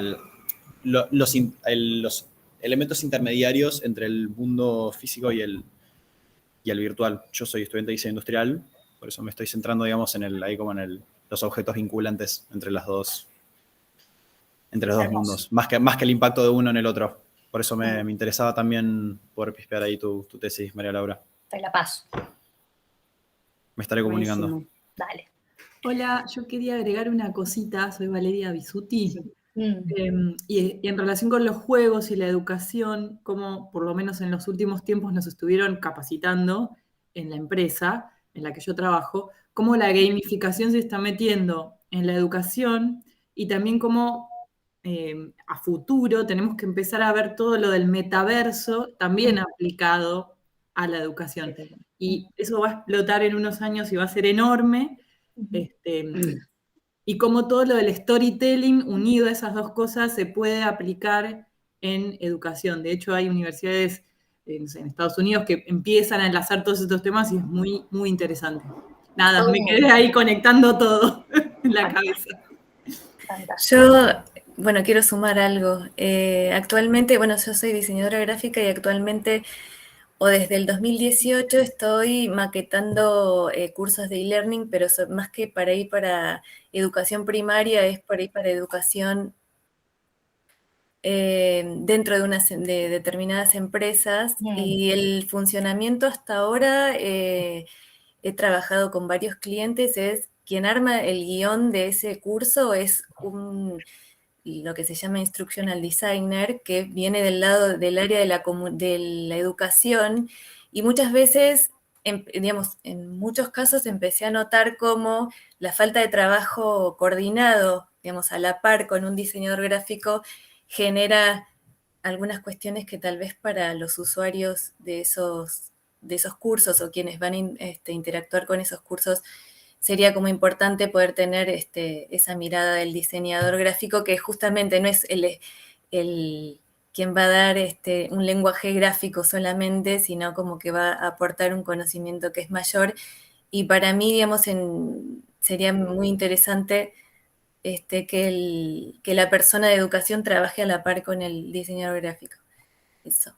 H: los elementos intermediarios entre el mundo físico y el virtual. Yo soy estudiante de diseño industrial, por eso me estoy centrando, digamos, los objetos vinculantes entre los dos mundos, más que el impacto de uno en el otro. Por eso me interesaba también poder pispear ahí tu tesis, María Laura.
B: Te la paso.
H: Me estaré comunicando.
B: Buenísimo. Dale.
G: Hola, yo quería agregar una cosita, soy Valeria Bisuti.
B: Sí.
G: Y en relación con los juegos y la educación, como por lo menos en los últimos tiempos nos estuvieron capacitando en la empresa en la que yo trabajo, cómo la gamificación se está metiendo en la educación, y también cómo a futuro tenemos que empezar a ver todo lo del metaverso también aplicado a la educación. Y eso va a explotar en unos años y va a ser enorme. Y cómo todo lo del storytelling unido a esas dos cosas se puede aplicar en educación. De hecho, hay universidades en Estados Unidos que empiezan a enlazar todos estos temas y es muy, muy interesante. Nada, me quedé ahí conectando todo en la cabeza.
I: Yo, bueno, quiero sumar algo. Actualmente, bueno, yo soy diseñadora gráfica y actualmente, o desde el 2018, estoy maquetando cursos de e-learning, pero más que para ir para educación primaria, es para ir para educación dentro de determinadas empresas. Y el funcionamiento hasta ahora, he trabajado con varios clientes, es quien arma el guión de ese curso es lo que se llama instructional designer, que viene del lado del área de la educación, y muchas veces, digamos, en muchos casos empecé a notar como la falta de trabajo coordinado, digamos, a la par con un diseñador gráfico, genera algunas cuestiones que tal vez para los usuarios de esos cursos o quienes van a interactuar con esos cursos, sería como importante poder tener esa mirada del diseñador gráfico, que justamente no es quien va a dar un lenguaje gráfico solamente, sino como que va a aportar un conocimiento que es mayor. Y para mí, digamos, sería muy interesante que la persona de educación trabaje a la par con el diseñador gráfico. Eso.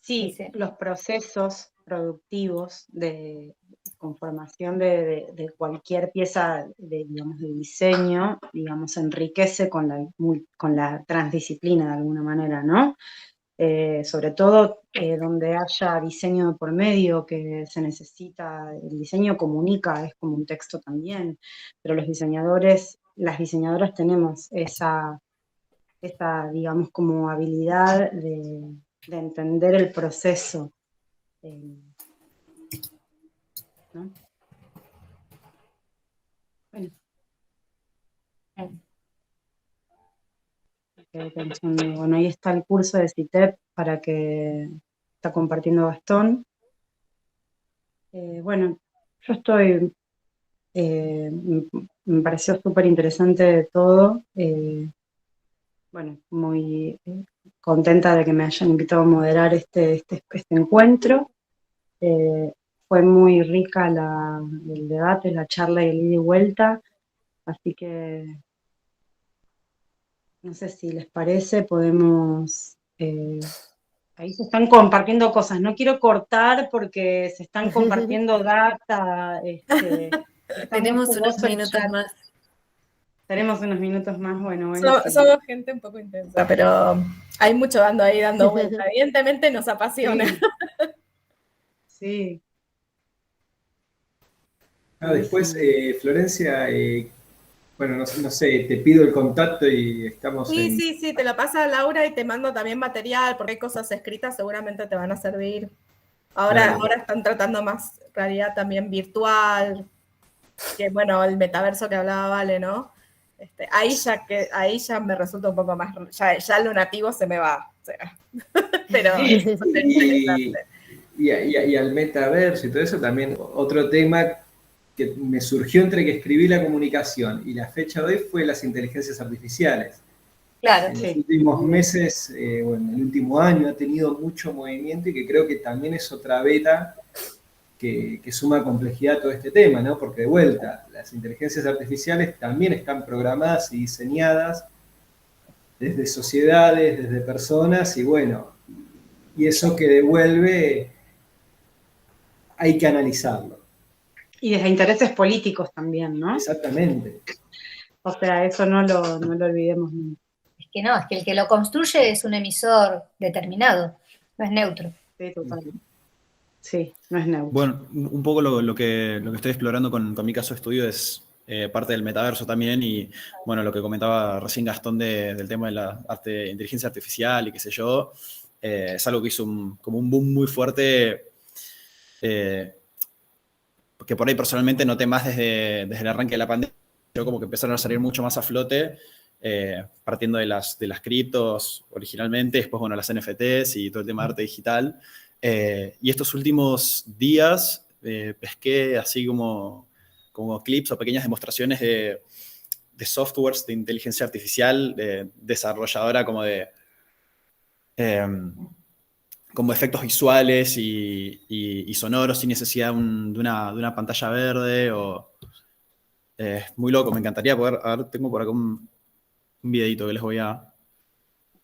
A: Sí, los procesos productivos de conformación de cualquier pieza digamos, de diseño, digamos, enriquece con la transdisciplina de alguna manera, ¿no? Sobre todo donde haya diseño de por medio, que se necesita, el diseño comunica, es como un texto también, pero los diseñadores, las diseñadoras tenemos esa digamos, como habilidad de entender el proceso, ¿no? Bueno, ahí está el curso de CITEP para que está compartiendo Gastón. Bueno, yo estoy, me pareció súper interesante todo. Bueno, muy contenta de que me hayan invitado a moderar este encuentro. Fue muy rica el debate, la charla y el ida y vuelta, así que no sé si les parece, podemos... ahí se están compartiendo cosas, no quiero cortar porque se están compartiendo data.
I: Tenemos unos minutos más.
A: Tenemos unos minutos más, bueno.
C: Somos gente un poco intensa, pero hay mucho dando vuelta. Evidentemente nos apasiona.
A: Sí.
E: Después, Florencia, bueno, no sé, te pido el contacto y estamos
C: Sí, te lo pasa Laura y te mando también material, porque hay cosas escritas, seguramente te van a servir. Ahora están tratando más realidad también virtual, que bueno, el metaverso que hablaba Vale, ¿no? Ahí ya me resulta un poco más, ya lo nativo se me va, o sea. Pero
E: y al metaverso y todo eso también, otro tema que me surgió entre que escribí la comunicación y la fecha de hoy fue las inteligencias artificiales.
B: Claro,
E: en los últimos meses, bueno, el último año ha tenido mucho movimiento y que creo que también es otra beta que suma complejidad a todo este tema, ¿no? Porque de vuelta, las inteligencias artificiales también están programadas y diseñadas desde sociedades, desde personas, y bueno, y eso que devuelve hay que analizarlo.
A: Y desde intereses políticos también, ¿no?
E: Exactamente.
A: O sea, eso no lo olvidemos nunca.
B: Es que no, es que el que lo construye es un emisor determinado, no es neutro.
A: Sí, total. Sí, no es neutro.
H: Bueno, un poco lo que estoy explorando con mi caso de estudio es parte del metaverso también, y bueno, lo que comentaba recién Gastón del tema de la inteligencia artificial y qué sé yo, es algo que hizo como un boom muy fuerte, que por ahí personalmente noté más desde el arranque de la pandemia, como que empezaron a salir mucho más a flote, partiendo de las criptos originalmente, después, bueno, las NFTs y todo el tema de arte digital. Y estos últimos días pesqué así como clips o pequeñas demostraciones de softwares de inteligencia artificial, desarrolladora como como efectos visuales y sonoros sin necesidad de una pantalla verde. Es muy loco, me encantaría poder. A ver, tengo por acá un videito que les voy a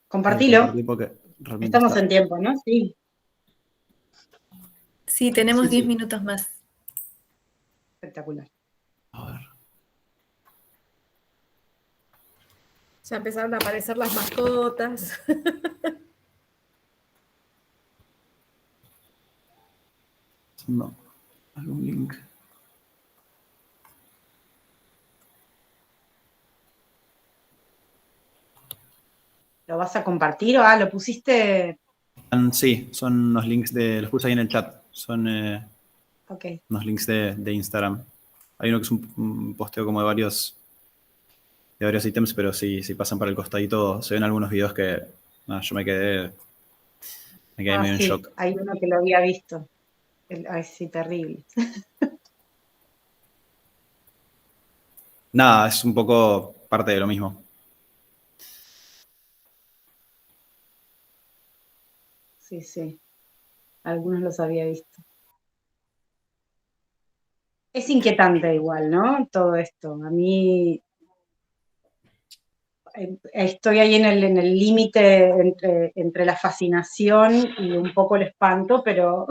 A: Compartilo.
H: compartir porque realmente
A: Estamos
H: está
A: en tiempo, ¿no? Sí.
I: Sí, tenemos
E: Sí,
I: 10
E: sí.
I: minutos más.
A: Espectacular.
H: A ver.
C: Ya empezaron a aparecer las mascotas.
H: No, algún link.
A: ¿Lo vas a compartir o lo pusiste?
H: Sí, son unos links los puse ahí en el chat. Son
A: Ok.
H: unos links de Instagram. Hay uno que es un posteo como de varios ítems, pero si pasan para el costadito, se ven algunos videos que yo me quedé medio en
A: Sí,
H: shock.
A: hay uno que lo había visto. Ay, sí, terrible.
H: Nada, es un poco parte de lo mismo.
A: Sí, sí. Algunos los había visto. Es inquietante igual, ¿no? Todo esto. A mí estoy ahí en el límite entre la fascinación y un poco el espanto, pero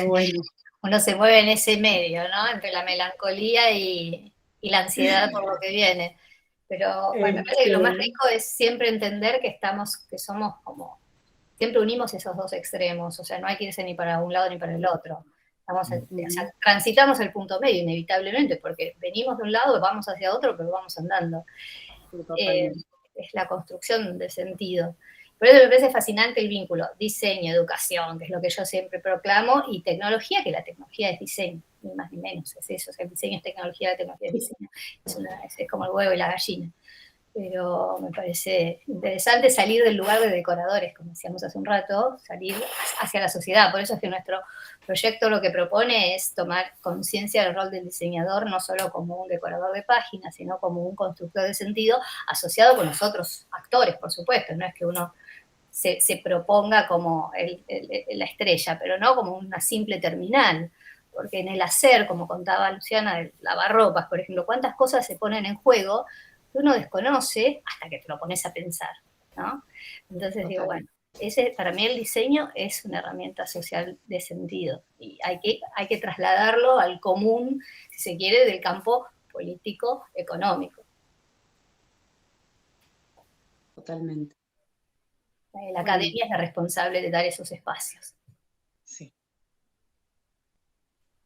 A: bueno.
B: Uno se mueve en ese medio, ¿no? Entre la melancolía y la ansiedad por lo que viene. Pero bueno, me parece que lo más rico es siempre entender que somos como, siempre unimos esos dos extremos, o sea, no hay que irse ni para un lado ni para el otro. O sea, transitamos el punto medio inevitablemente, porque venimos de un lado, vamos hacia otro, pero vamos andando. Es la construcción de sentido. Por eso me parece fascinante el vínculo diseño, educación, que es lo que yo siempre proclamo, y tecnología, que la tecnología es diseño, ni más ni menos, es eso, o sea, el diseño es tecnología, la tecnología es diseño, es como el huevo y la gallina. Pero me parece interesante salir del lugar de decoradores, como decíamos hace un rato, salir hacia la sociedad. Por eso es que nuestro proyecto lo que propone es tomar conciencia del rol del diseñador, no solo como un decorador de páginas, sino como un constructor de sentido asociado con los otros actores, por supuesto. No es que uno se proponga como la estrella, pero no como una simple terminal. Porque en el hacer, como contaba Luciana, el lavarropas, por ejemplo, cuántas cosas se ponen en juego que uno desconoce hasta que te lo pones a pensar, ¿no? Entonces digo, bueno, para mí el diseño es una herramienta social de sentido y hay que trasladarlo al común, si se quiere, del campo político, económico.
A: Totalmente.
B: La academia es la responsable de dar esos espacios.
A: Sí.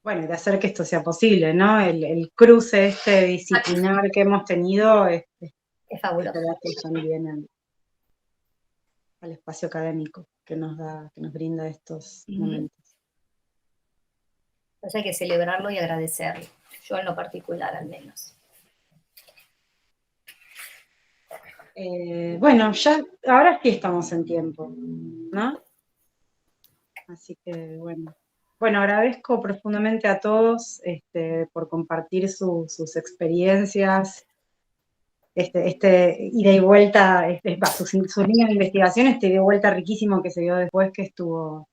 A: Bueno, y de hacer que esto sea posible, ¿no? El cruce disciplinar que hemos tenido es
B: fabuloso.
A: También al espacio académico que nos brinda estos momentos.
B: Entonces hay que celebrarlo y agradecerlo, yo en lo particular al menos.
A: Bueno, ya ahora sí estamos en tiempo, ¿no? Así que bueno. Bueno, agradezco profundamente a todos por compartir sus experiencias, ida y vuelta, sus líneas de investigación, ida y vuelta riquísimo que se dio después que estuvo,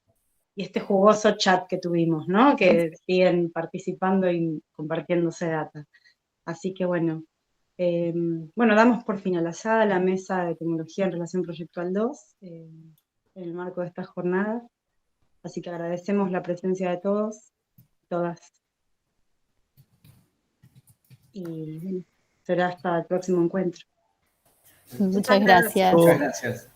A: y jugoso chat que tuvimos, ¿no? Que siguen participando y compartiéndose data. Así que bueno, damos por finalizada la mesa de tecnología en relación proyectual 2 en el marco de esta jornada. Así que agradecemos la presencia de todos, todas. Y bueno, será hasta el próximo encuentro.
F: Muchas gracias.
E: Muchas gracias.